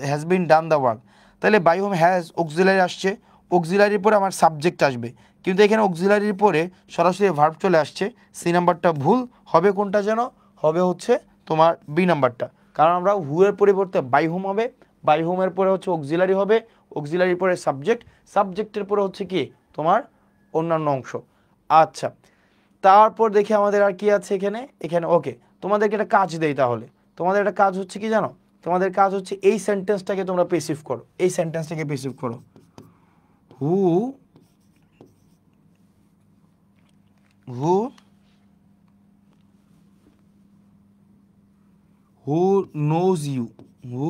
has been done the work, তাহলে বাই হোম হ্যাজ অক্সিলারি আসছে, অক্সিলারির পরে আমার সাবজেক্ট আসবে, কিন্তু এখানে অক্সিলারির পরে সরাসরি ভার্ব চলে আসছে, সি নাম্বারটা ভুল হবে, কোনটা যেন হবে হচ্ছে তোমার বি নাম্বারটা, কারণ আমরা হু এর পরিবর্তে বাই হোম হবে, বাই হোমের পরে হচ্ছে অক্সিলারি হবে, অক্সিলারির পরে সাবজেক্ট, সাবজেক্টের পরে হচ্ছে কি তোমার অন্যান্য অংশ। আচ্ছা, তারপর দেখি আমাদের আর কি আছে এখানে, এখানে ওকে, তোমাদেরকে একটা কাজ দেই, তাহলে তোমাদের একটা কাজ হচ্ছে কি জানো, তোমাদের কাজ হচ্ছে এই সেন্টেন্সটাকে তোমরা পেসিভ করো, এই সেন্টেন্সটাকে পেসিভ করো, who who who knows you, who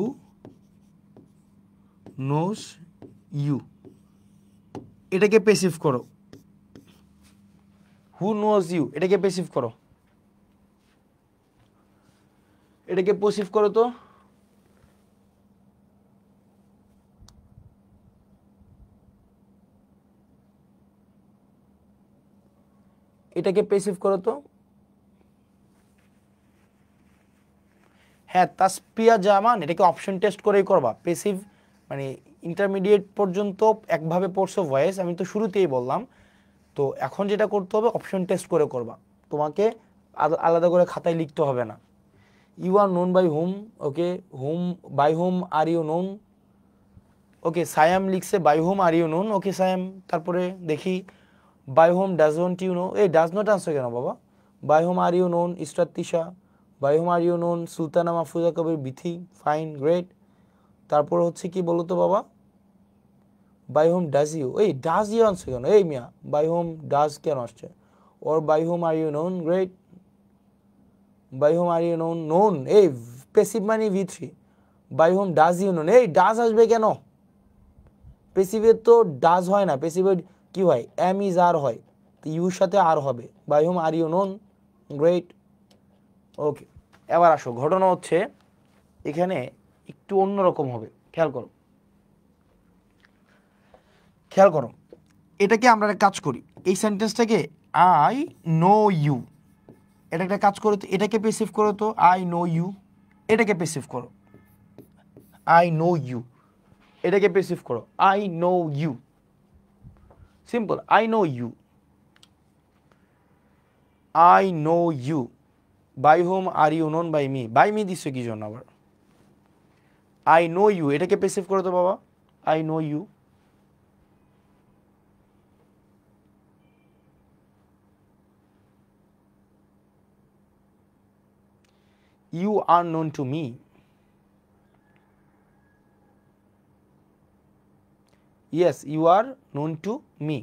knows you, এটাকে পেসিভ করো, হু নোজ ইউ, এটাকে পেসিভ করো, এটাকে পেসিভ করো তো, এটাকে পেসিভ করো তো। হ্যাঁ তাসপিয়া জামান, এটাকে অপশন টেস্ট করেই করবা, পেসিভ মানে ইন্টারমিডিয়েট পর্যন্ত একভাবে পড়ছো ভয়েস, আমি তো শুরুতেই বললাম, তো এখন যেটা করতে হবে অপশন টেস্ট করে করবা, তোমাকে আলাদা করে খাতায় লিখতে হবে না। You are known by whom, okay, whom by whom are you known, okay, Sayam লিখছে by whom are you known, okay Sayam, তারপরে দেখি by whom doesn't you know, এই ডাজ নট আনসার কেন বাবা, by whom are you known Israt Tisha, by whom are you known Sultana Mahfuza Kabir Bithi, fine great. তারপর হচ্ছে কি বলো তো বাবা, বাই হোম ডাজ ইউ, এই ডাজ ইউ আনসার কেন, এই মিয়া বাই হোম ডাজ কেন আসছে, ওর by whom are you known, great, by whom are you known, known এই পেসিভ মানে V3, by whom does you known, এই ডাজ আসবে কেন? পেসিভের তো ডাজ হয় না, পেসিভের কি হয়, এম ইজ আর হয়, তো ইউর সাথে আর হবে, by whom are you known. Great, okay. এবার আসো, ঘটনা হচ্ছে এখানে একটু অন্যরকম হবে, খেয়াল করো খেয়াল করো। এটাকে আমরা একটা কাজ করি, এই সেন্টেন্সটাকে আই নো ইউ, এটা একটা কাজ করো তো, এটাকে পেসিভ করো তো, আই নো ইউ, এটাকে পেসিভ করো, আই নো ইউ, এটাকে পেসিভ করো, I know you, simple, I know you, I know you, by whom are you known by me, by me দিচ্ছ কি জন্য আবার, আই নো ইউ, এটাকে পেসিভ করো তো বাবা, I know you, you are known to me, yes you are known to me,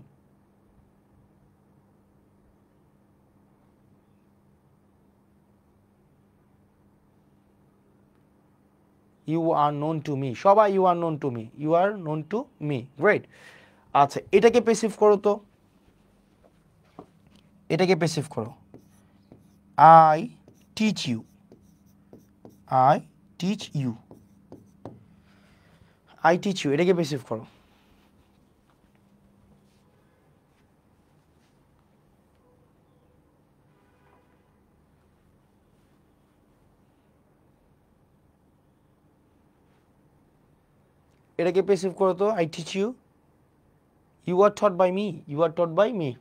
you are known to me, সবাই you are known to me, you are known to me, great। আচ্ছা, এটাকে passive করো তো, এটাকে passive করো, I teach you, I teach you, I teach you, এটাকে passive করো, এটাকে পেসিভ করো তো, I teach you, you are taught by me, you are taught by me,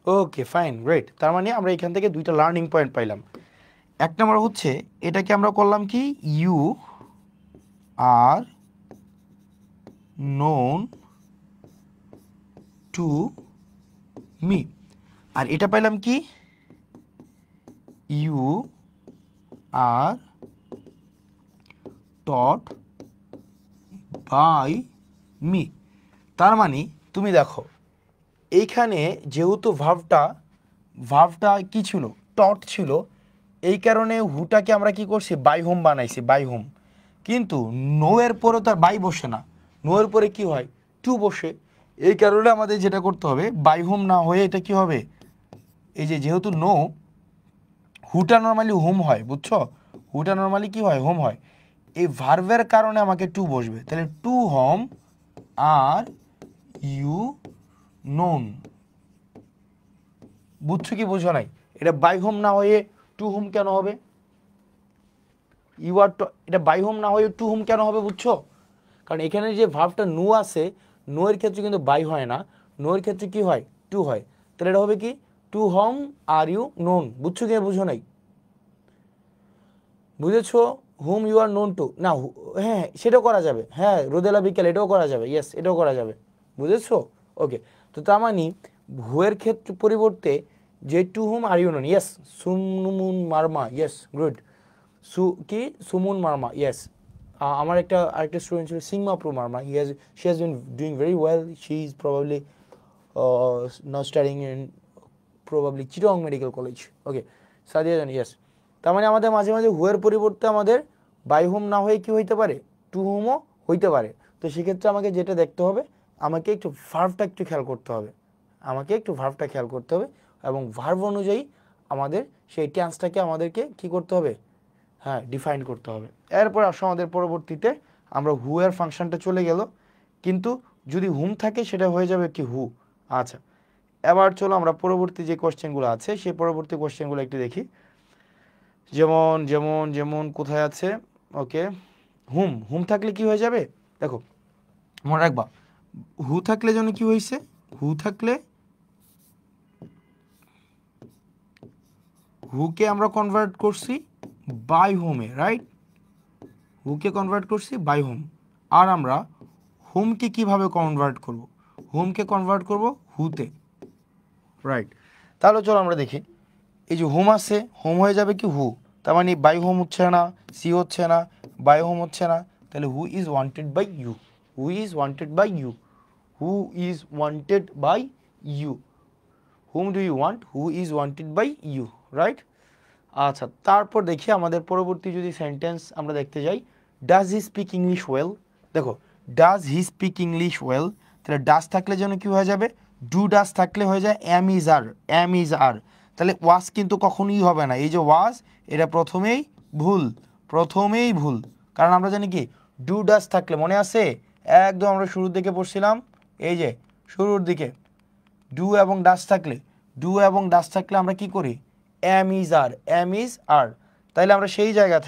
okay fine, great. তার মানে আমরা এখান থেকে দুইটা লার্নিং পয়েন্ট পাইলাম। এক নম্বর হচ্ছে এটাকে আমরা করলাম কি, you are known to me, আর এটা পাইলাম কি, you are taught by me. তার মানে তুমি দেখো এইখানে যেহেতু ভার্বটা কি ছিল, টট ছিল, এই কারণে হুটাকে আমরা কি করছি, বাই হোম বানাইছি, বাই হোম। কিন্তু নো এর পরে তার বাই বসে না, নো এর পরে কি হয়, টু বসে, এই কারণে আমাদের যেটা করতে হবে, বাই হোম না হয়ে এটা কি হবে, এই যে যেহেতু নো, হুটা নর্মালি হোম হয়, বুঝছো, হুটা নর্মালি কি হয়, হোম হয়, এই ভার্বের কারণে আমাকে টু বসবে, তাহলে to whom are you known, বুঝছো কি বুঝো নাই? এটা বাই হোম না হয়ে টু হোম কেন হবে, ইউ আর, এটা বাই হোম না হয়ে টু হোম কেন হবে, বুঝছো? কারণ এখানে যে ভার্বটা নো আছে, নো এর ক্ষেত্রে কিন্তু বাই হয় না, নো এর ক্ষেত্রে কি হয়, টু হয়, তাহলে এটা হবে কি, to whom are you known, বুঝছো কি বুঝো নাই? বুঝেছো, whom you are known to না, হ্যাঁ সেটাও করা যাবে, হ্যাঁ রোদেলা বিকেল, এটাও করা যাবে, ইয়েস এটাও করা যাবে, বুঝেছো? ওকে, তো তার মানে হুয়ের ক্ষেত্রে পরিবর্তে যে to whom are you known, yes, Sumon Marma, yes good, কি সুমুন মার্মা, ইয়েস। আমার আরেকটা স্টুডেন্ট ছিল Singma Pro Marma, she has been doing very well, she is probably now studying in probably Chittagong medical college, okay, Sadia Jan, yes. তার মানে আমাদের মাঝে মাঝে হুয়ের পরিবর্তে আমাদের বাই হোম না হয়ে কি হইতে পারে, টু হোমও হইতে পারে। তো সেক্ষেত্রে আমাকে যেটা দেখতে হবে, আমাকে একটু ভার্বটা একটু খেয়াল করতে হবে, আমাকে একটু ভার্বটা খেয়াল করতে হবে, এবং ভার্ব অনুযায়ী আমাদের সেই টেন্সটাকে আমাদেরকে কি করতে হবে, হ্যাঁ ডিফাইন করতে হবে। এরপর আসো আমাদের পরবর্তীতে আমরা হুয়ের ফাংশনটা চলে গেল, কিন্তু যদি হুম থাকে সেটা হয়ে যাবে কি হু। আচ্ছা, এবার চলো আমরা পরবর্তী যে কোশ্চেনগুলো আছে সেই পরবর্তী কোশ্চেনগুলো একটু দেখি। যেমন যেমন যেমন কোথায় আছে, ওকে, হুম, হুম থাকলে কি হয়ে যাবে, দেখো মনে রাখবা, হু থাকলে যেন কি হয়েছে, হু থাকলে হুকে আমরা কনভার্ট করছি বাই হোমে, রাইট, হুকে কনভার্ট করছি বাই হোম, আর আমরা হোমকে কিভাবে কনভার্ট করব, হোমকে কনভার্ট করব হুতে, রাইট। তাহলে চলো আমরা দেখি, এই যে হোম আছে, হোম হয়ে যাবে কি হু, তার মানে বাই হোম হচ্ছে না, সি হচ্ছে না, বাই হোম হচ্ছে না, তাহলে who is wanted by you, who is wanted by you, who is wanted by you, whom do you want, who is wanted by you, right? আচ্ছা, তারপর দেখি আমাদের পরবর্তী যদি সেন্টেন্স আমরা দেখতে যাই, does he speak English well. দেখো, does he speak English well, তাহলে ডাজ থাকলে যেন কি হয়ে যাবে, ডু ডাজ থাকলে হয়ে যায় am is are, am is are. তাহলে ওয়াজ কিন্তু কখনোই হবে না, এই যে ওয়াজ এটা প্রথমেই ভুল, প্রথমেই ভুল। কারণ আমরা জানি কি ডু ডাজ থাকলে, মনে আছে একদম আমরা শুরুর দিকে পড়ছিলাম, এই যে শুরুর দিকে ডু এবং ডাজ থাকলে, ডু এবং ডাজ থাকলে আমরা কি করি, am is are, am is are. তাইলে আমরা সেই জায়গা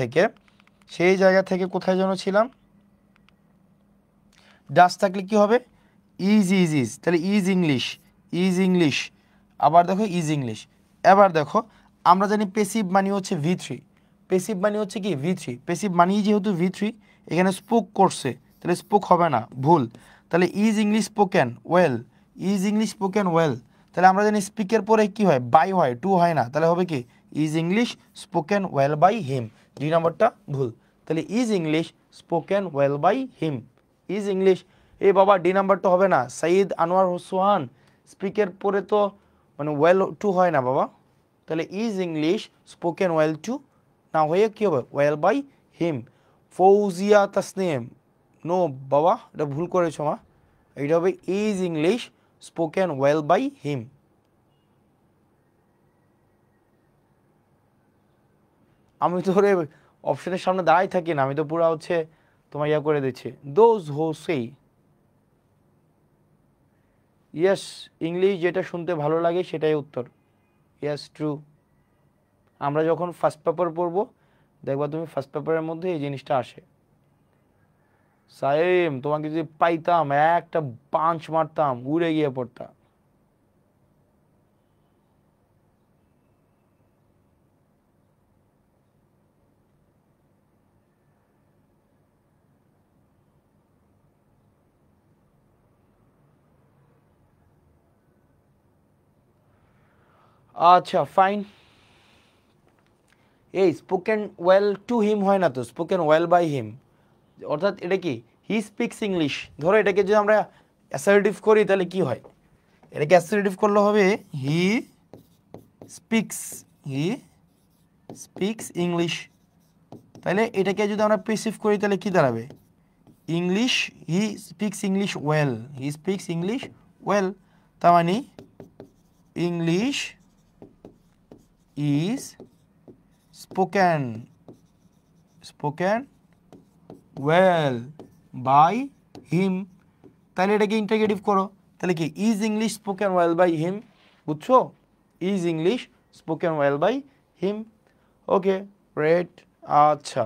থেকে কোথায় যেন ছিলাম, ডাজ থাকলে কি হবে, ইজ ইজ ইজ, তাহলে ইজ ইংলিশ, ইজ ইংলিশ। আবার দেখো ইজ ইংলিশ। এবার দেখো আমরা জানি পেসিভ মানি হচ্ছে V3, পেসিভ মানি হচ্ছে কি V3, পেসিভ মানি যেহেতু V3, এখানে স্পোক করছে, তাহলে স্পোক হবে না, ভুল। তাহলে is English spoken well, is English spoken well. তাহলে আমরা জানি স্পিকের পরে কি হয়, বাই হয়, টু হয় না, তাহলে হবে কি is English spoken well by him, 2 নম্বরটা ভুল। তাহলে is English spoken well by him, is English. এ বাবা ডি নাম্বারটা হবে না, সাইদ আনোয়ার হোসেন স্পিকের পরে তো মানে ওয়েল টু হয় না বাবা, তাহলে is English spoken well to না হয়ে কী হবে, well by him. Fouzia Tasnim, no বাবা এটা ভুল করেছো মা, এটা হবে is English spoken well by him. আমি তো ওরে অপশনের সামনে দাঁড়াই থাকি না, আমি তো পুরো হচ্ছে তোমার ইয়া করে দিচ্ছি। দোজ হো সেই, ইয়েস ইংলিশ যেটা শুনতে ভালো লাগে সেটাই উত্তর, ইয়েস ট্রু। আমরা যখন ফার্স্ট পেপার পড়বো দেখবা তুমি ফার্স্ট পেপারের মধ্যে এই জিনিসটা আসে। সাইম তোমাকে যদি পাইতাম একটা পাঞ্চ মারতাম, উড়ে গিয়ে পড়তাম। আচ্ছা ফাইন, এই স্পোকেন ওয়েল টু হিম হয় না তো, স্পোকেন ওয়েল বাই হিম, অর্থাৎ এটা কি হি স্পিক্স ইংলিশ। ধরো এটাকে যদি আমরা অ্যাসার্টিভ করি তাহলে কি হয়, এটাকে অ্যাসার্টিভ করলে হবে he speaks, he speaks English. তাহলে এটাকে যদি আমরা প্যাসিভ করি তাহলে কি দাঁড়াবে, English, he speaks English well, he speaks English well. তার মানে English is spoken, spoken well by him. তাহলে এটাকে ইন্টারগেটিভ করো, তাহলে কি is English spoken well by him, বুঝছো, is English spoken well by him. Okay great. আচ্ছা,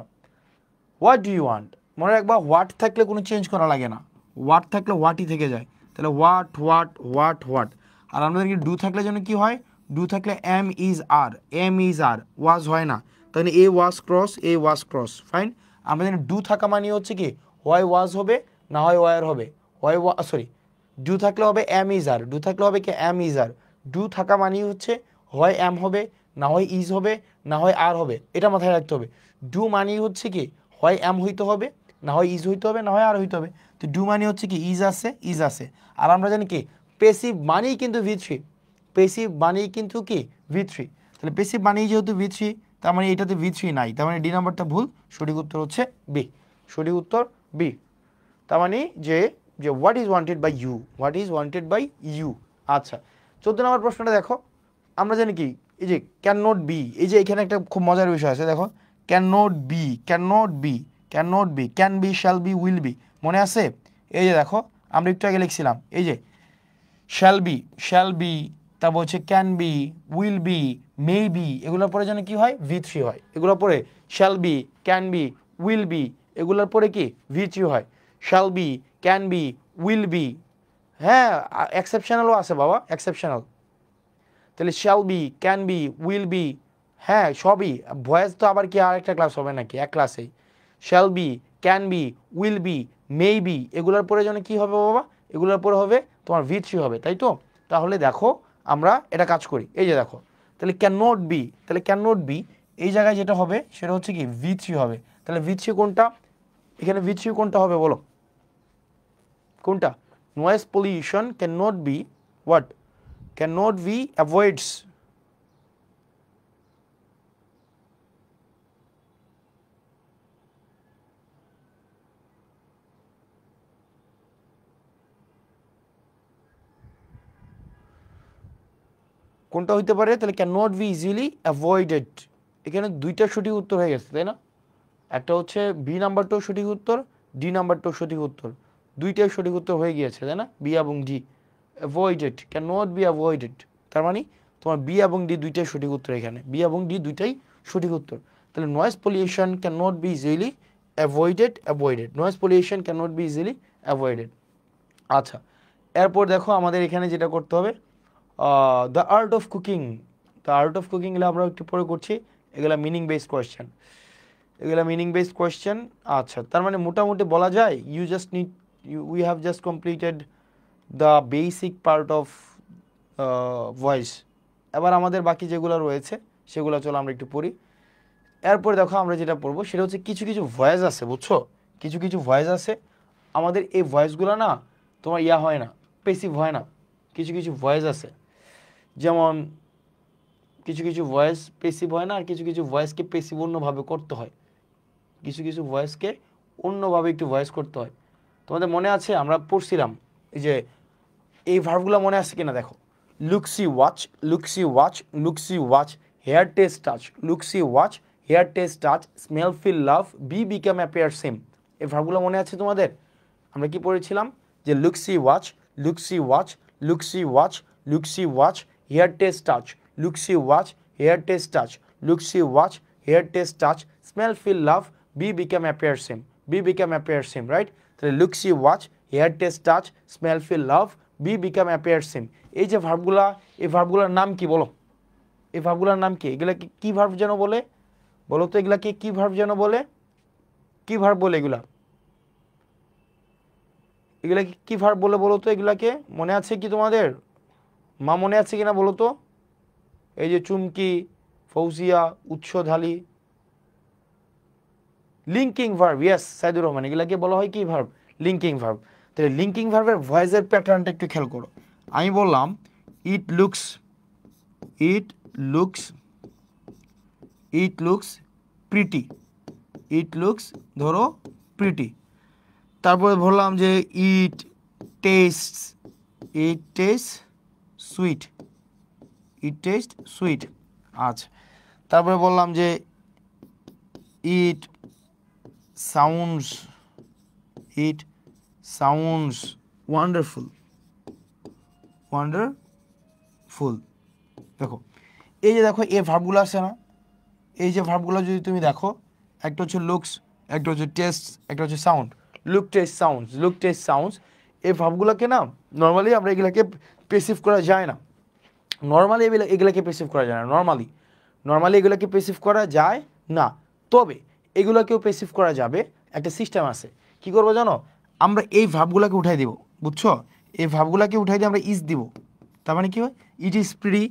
what do you want, মনে রাখবা হোয়াট থাকলে কোনো চেঞ্জ করা লাগে না, হোয়াট থাকলে হোয়াটই থেকে যায়, তাহলে হোয়াট হোয়াট হোয়াট হোয়াট। আর আমাদের কি ডু থাকলে যেন কি হয়, ডু থাকলে am is are, am is are, was হয় না, তাহলে A was cross, A was cross, fine. আমরা জানি ডু থাকা মানে হচ্ছে কি হয় ওয়াজ হবে না হয় ওয়ার হবে, হয় সরি ডু থাকলে হবে এম ইজ আর, ডু থাকলে হবে কি এম ইজ আর। ডু থাকা মানেই হচ্ছে হয় এম হবে না হয় ইজ হবে না হয় আর হবে, এটা মাথায় রাখতে হবে। ডু মানেই হচ্ছে কি হয় এম হইতে হবে না হয় ইজ হইতে হবে না হয় আর হইতে হবে। তো ডু মানে হচ্ছে কি ইজ আছে, ইজ আছে। আর আমরা জানি কি পেসিভ মানেই কিন্তু V3, পেসিভ মানেই কিন্তু কি V3। তাহলে পেসিভ মানেই যেহেতু V3, তার মানে এটাতে V3 নাই, তার মানে ডি নাম্বারটা ভুল, সঠিক উত্তর হচ্ছে বি, সঠিক উত্তর বি। তার মানে যে যে what is wanted by you, what is wanted by you. আচ্ছা 14 নম্বর প্রশ্নটা দেখো, আমরা জানি কি এই যে ক্যান নট বি, এই যে এখানে একটা খুব মজার বিষয় আছে দেখো, can not be, can not be, can not be, can be, shall be, will be, মনে আছে? এই যে দেখো আমরা একটু আগে লিখছিলাম, এই যে শ্যাল বি, তারপর হচ্ছে can be, will be, may be, এগুলোর পরে যেন কি হয় V3 হয়, এগুলোর পরে shall be, can be, will B, এগুলোর পরে কি V3 হয়, shall be, can be, will B. হ্যাঁ এক্সেপশনালও আছে বাবা, এক্সেপশনাল। তাহলে shall be, can be, will B, হ্যাঁ সবই। ভয়েস তো আবার কি আর একটা ক্লাস হবে নাকি, এক ক্লাসেই। Shall be, can be, will be, may be, এগুলোর পরে যেন কি হবে বাবা, এগুলোর পরে হবে তোমার V3 হবে, তাই তো? তাহলে দেখো আমরা এটা কাজ করি, এই যে দেখো তাহলে ক্যান নট বি, তাহলে ক্যান নট বি এই জায়গায় যেটা হবে সেটা হচ্ছে কি V3 হবে। তাহলে V3 কোনটা, এখানে V3 কোনটা হবে বলো, কোনটা? Noise pollution can not be what, cannot be avoids, কোনটা হইতে পারে তাহলে can not be easily avoided, এখানে দুইটা সঠিক উত্তর হয়ে গেছে তাই না, একটা হচ্ছে বি নাম্বারটাও সঠিক উত্তর, ডি নাম্বারটাও সঠিক উত্তর, দুইটাই সঠিক উত্তর হয়ে গিয়েছে তাই না, বি এবং D. Avoided can not be avoided, তার মানে তোমার বি এবং ডি দুইটাই সঠিক উত্তর, এখানে বি এবং ডি দুইটাই সঠিক উত্তর। তাহলে noise pollution can not be easily avoided, noise pollution can not be easily avoided. আচ্ছা, এরপর দেখো আমাদের এখানে যেটা করতে হবে, the art of cooking, the art of cooking এগুলো আমরা একটু পরে করছি, এগুলো মিনিং বেসড কোয়েশ্চেন, এগুলো মিনিং বেসড কোয়েশ্চেন। আচ্ছা, তার মানে মোটামুটি বলা যায় you just need we have just completed the basic part of voice. এবার আমাদের বাকি যেগুলো রয়েছে সেগুলো চলো আমরা একটু পড়ি। এরপরে দেখো আমরা যেটা পড়বো সেটা হচ্ছে কিছু কিছু ভয়েস আছে, বুঝছো, কিছু কিছু ভয়েস আছে আমাদের, এই ভয়েসগুলো না তোমার ইয়া হয় না, পেসিভ হয় না, কিছু কিছু ভয়েস আছে, যেমন কিছু কিছু ভয়েস পেসিভ হয় না, আর কিছু কিছু ভয়েসকে পেসিভ অন্যভাবে করতে হয়, কিছু কিছু ভয়েসকে অন্যভাবে একটু ভয়েস করতে হয়। তোমাদের মনে আছে আমরা পড়ছিলাম এই যে এই ভার্বগুলো মনে আছে কিনা দেখো, look see watch, look see watch, look see watch, hear taste touch, look see watch, hear taste touch, smell feel love, be become appear seem. এই ভার্বগুলো মনে আছে তোমাদের? আমরা কি পড়েছিলাম যে look see watch, look see watch, look see watch, look see watch, hear taste touch, look see watch, hear taste touch, look see watch, hear taste touch, smell feel love, be become appear seem, be become appear seem, right? তাহলে look see watch, hear taste touch, smell feel love, be become appear seem. এই যে ভার্বগুলা, এই ভার্বগুলোর নাম কি বলো? এই ভার্বগুলোর নাম কি? এগুলাকে কি ভার্ব যেন বলে বলো তো? এগুলাকে কি ভার্ব যেন বলে? কি ভার্ব বলে এগুলা? এগুলাকে কি ভার্ব বলে বলো তো? এগুলাকে মনে আছে কি তোমাদের? মা মনে আছে কিনা বলো তো? এই যে চুমকি, ফৌজিয়া, উৎসধালী, linking verb. Yes Saidur Rahman, এগুলাকে বলা হয় কি ভার্ব? Linking verb. তাহলে লিঙ্কিং ভার্বের ভয়েসের প্যাটার্নটা একটু খেয়াল করো। আমি বললাম it looks, it looks, it looks pretty, it looks ধরো প্রিটি। তারপরে বললাম যে it taste, it taste sweet, it taste sweet. আচ্ছা, তারপরে বললাম যে it sounds, it sounds wonderful, wonderful. দেখো এই যে দেখো এই ভার্বগুলো আছে না, এই যে ভার্বগুলো যদি তুমি দেখো, একটা হচ্ছে লুকস, একটা হচ্ছে টেস্ট, একটা হচ্ছে sound. Look test sounds, look test sounds, এই ভার্বগুলোকে না নর্মালি আমরা এগুলাকে পেসিভ করা যায় না, নর্মালি এগুলাকে পেসিভ করা যায় না, নর্মালি এগুলোকে পেসিভ করা যায় না। তবে এগুলোকেও পেসিভ করা যাবে, একটা সিস্টেম আছে। কি করবো জানো? আমরা এই ভার্বগুলোকে উঠাই দেবো, বুঝছো? এই ভার্বগুলোকে উঠাই দিয়ে আমরা ইজ দিব। তার মানে কি হয়? It is pretty,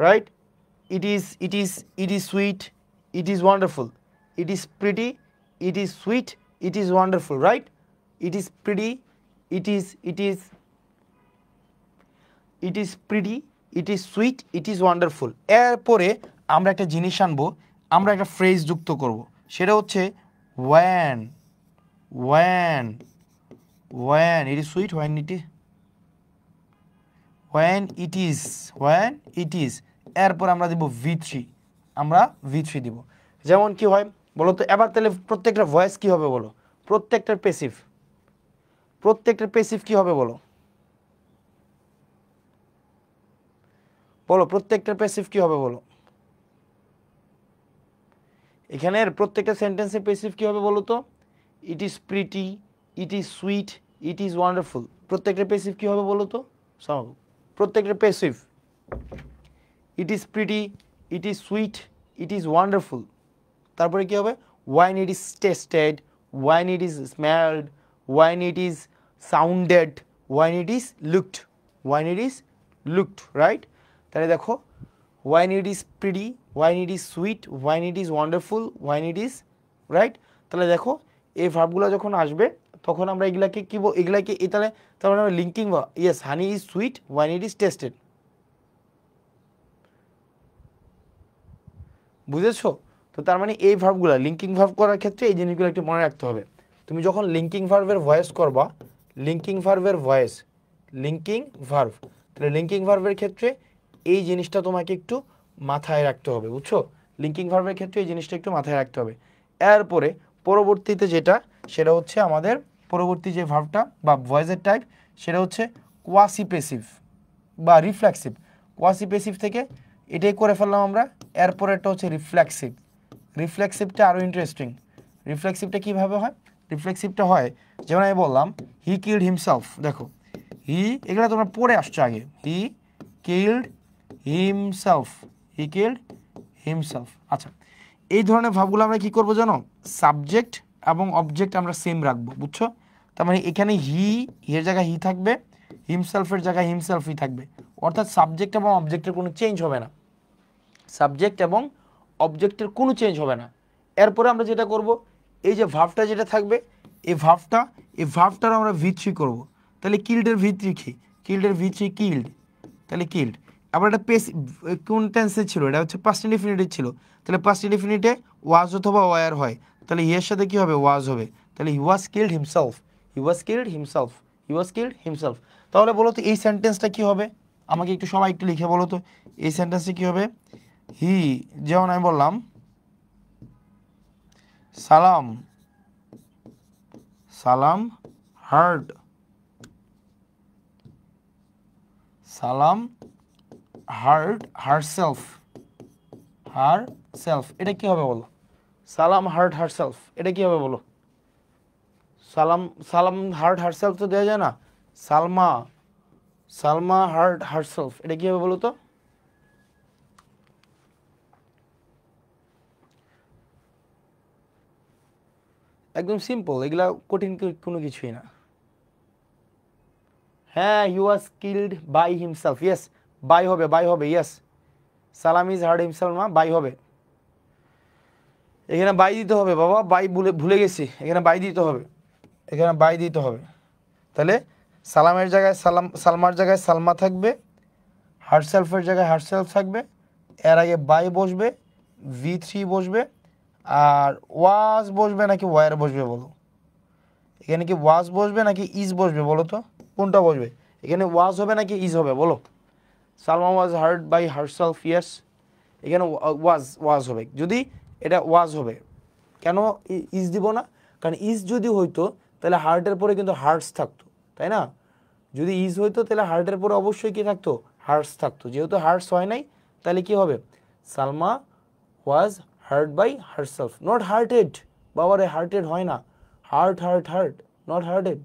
right? It is, it is, it is sweet, it is wonderful. It is pretty, it is sweet, it is wonderful, right? It is pretty, it is, it is, it is pretty, it is sweet, it is wonderful. এরপরে আমরা একটা জিনিস আনবো, আমরা একটা phrase যুক্ত করব, সেটা হচ্ছে one, one, one it is sweet, one it is, one it is, one it is. এরপর আমরা দিব V3, আমরা V3 দিব। যেমন কি হয় বলো তো? এবার তাহলে প্রত্যেকটা ভয়েস কি হবে বলো? প্রত্যেকটার পেসিভ, প্রত্যেকটার পেসিভ কি হবে বলো? বলো প্রত্যেকটার প্যাসিভ কি হবে বলো? এখানের প্রত্যেকটা সেন্টেন্সের প্যাসিভ কি হবে বলো তো? It is pretty, it is sweet, it is wonderful. প্রত্যেকটার প্যাসিভ কি হবে বলো তো? প্রত্যেকটার passive it is pretty, it is sweet, it is wonderful. তারপরে কি হবে? Wine it is tasted, wine it is smelled, wine it is sounded, wine it is looked, wine it is looked, right? তাহলে দেখো wine it is pretty, wine it is sweet, wine it is wonderful, wine it is, right? তাহলে দেখো এই ভার্বগুলো যখন আসবে তখন আমরা এগুলাকে কি এগুলাকে তাহলে তার মানে linking, yes honey is sweet, wine it is tasted, বুঝেছো? তো তার মানে এই ভার্বগুলো লিঙ্কিং ভার্ব করার ক্ষেত্রে এই জিনিসগুলো একটু মনে রাখতে হবে। তুমি যখন লিঙ্কিং ভার্বের ভয়েস করবা, লিঙ্কিং ভার্বের ভয়েস, লিঙ্কিং ভার্ব, তাহলে লিঙ্কিং ভার্বের ক্ষেত্রে এই জিনিসটা তোমাকে একটু মাথায় রাখতে হবে, বুঝছো? লিঙ্কিং ভার্বের ক্ষেত্রে এই জিনিসটা একটু মাথায় রাখতে হবে। এরপরে পরবর্তীতে যেটা, সেটা হচ্ছে আমাদের পরবর্তী যে ভার্বটা বা ভয়েসের টাইপ, সেটা হচ্ছে কোয়াসিপেসিভ বা রিফ্লেক্সিভ। কোয়াসিপেসিভ থেকে এটাই করে ফেললাম আমরা। এরপরেরটা হচ্ছে রিফ্লেক্সিভ। রিফ্লেক্সিভটা আরও ইন্টারেস্টিং। রিফ্লেক্সিভটা কীভাবে হয়? রিফ্লেক্সিভটা হয় যেমন আমি বললাম হি কিল্ড হিমসেলফ। দেখো হি, এগুলো তোমরা পড়ে আসছো আগে। He killed himself, he killed himself. আচ্ছা, এই ধরনের ভাবগুলো আমরা কি করব জানো? সাবজেক্ট এবং অবজেক্ট আমরা সেম রাখবো, বুঝছো? তার মানে এখানে হি, এর জায়গায় হি থাকবে, হিমসেলফের জায়গায় হিমসেলফই থাকবে। অর্থাৎ সাবজেক্ট এবং অবজেক্টের কোনো চেঞ্জ হবে না, সাবজেক্ট এবং অবজেক্টের কোনো চেঞ্জ হবে না। এরপরে আমরা যেটা করব, এই যে ভার্বটা যেটা থাকবে, এই ভার্বটার আমরা V3 করব। তাহলে কিল্ডের V3 কি? কিল্ডের V3 কিল্ড, তাহলে কিল্ড। আবার এটা কোন টেন্সে ছিল? এটা হচ্ছে পাস্ট ইনডিফিনিটে ছিল। তাহলে পাস্ট ইনডিফিনিটে ওয়াজ অথবা ওয়ার হয়, তাহলে এর সাথে কি হবে? ওয়াজ হবে। তাহলে he was killed himself, he was killed himself, he was killed himself. তাহলে বলো তো এই সেন্টেন্সটা কি হবে? আমাকে একটু সবাই একটু লিখে বলো তো এই সেন্টেন্সটা কি হবে? হি, যেমন আমি বললাম সালাম, সালাম হার্ড, সালাম হার্ড হারসেলফ, হারসেলফ। এটা কি হবে বলো? সালাম হার্ড হারসেলফ, এটা কি হবে বলো? সালাম, সালাম হার্ড হারসেলফ তো দেওয়া যায় না। সালমা, সালমা হার্ড হারসেলফ, এটা কি হবে বলো তো? একদম সিম্পল, এগুলা কঠিন কোনো কিছুই না। হ্যাঁ, he was killed by himself. Yes, by হবে, বাই হবে। Yes, Salam is hurt himself, মা বাই হবে। এখানে বাই দিতে হবে বাবা, বাই ভুলে গেছি, এখানে বাই দিতে হবে, এখানে বাই দিতে হবে। তাহলে সালামের জায়গায় সালাম, সালমার জায়গায় সালমা থাকবে, হারসেলফের জায়গায় হারসেলফ থাকবে, এর আগে বাই বসবে, V3 বসবে, আর ওয়াজ বসবে নাকি ওয়ার বসবে বলো? এখানে কি ওয়াজ বসবে নাকি ইজ বসবে বলো তো? কোনটা বসবে? এখানে ওয়াজ হবে নাকি ইজ হবে বলো? সালমা ওয়াজ হার্ড বাই হারসেলফ। ইয়েস, এখানে ওয়াজ হবে। যদি এটা ওয়াজ হবে, কেন ইজ দিব না? কারণ ইজ যদি হইতো তাহলে হার্টের পরে কিন্তু হার্টস থাকতো, তাই না? যদি ইজ হইতো তাহলে হার্টের পরে অবশ্যই কি থাকতো? হার্টস থাকতো। যেহেতু হার্টস হয় নাই, তাহলে কি হবে? Salma was hurt by herself, not hurted. বাবারে, হার্টেড হয় না, hurt hurt hurt, not hurted.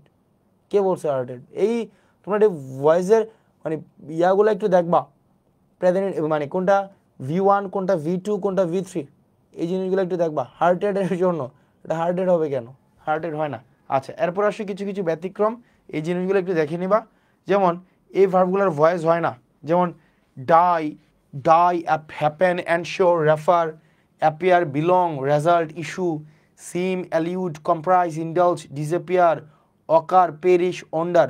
কে বলছে হার্টেড? এই তোমরা ভয়েসের মানে ইয়াগুলো একটু দেখবা, প্রেজেন্ট মানে কোনটা V1, কোনটা V2, কোনটা V3, এই জিনিসগুলো একটু দেখবা। হার্টেডের জন্য এটা হার্টেড হবে কেন? হার্টেড হয় না। আচ্ছা, এরপর আসে কিছু কিছু ব্যতিক্রম, এই জিনিসগুলো একটু দেখে নিবা। যেমন এই ভার্বগুলোর ভয়েস হয় না, যেমন die, die, happen, ensure, refer, appear, belong, result, issue, seem, allude, comprise, indulge, disappear, occur, perish, wonder,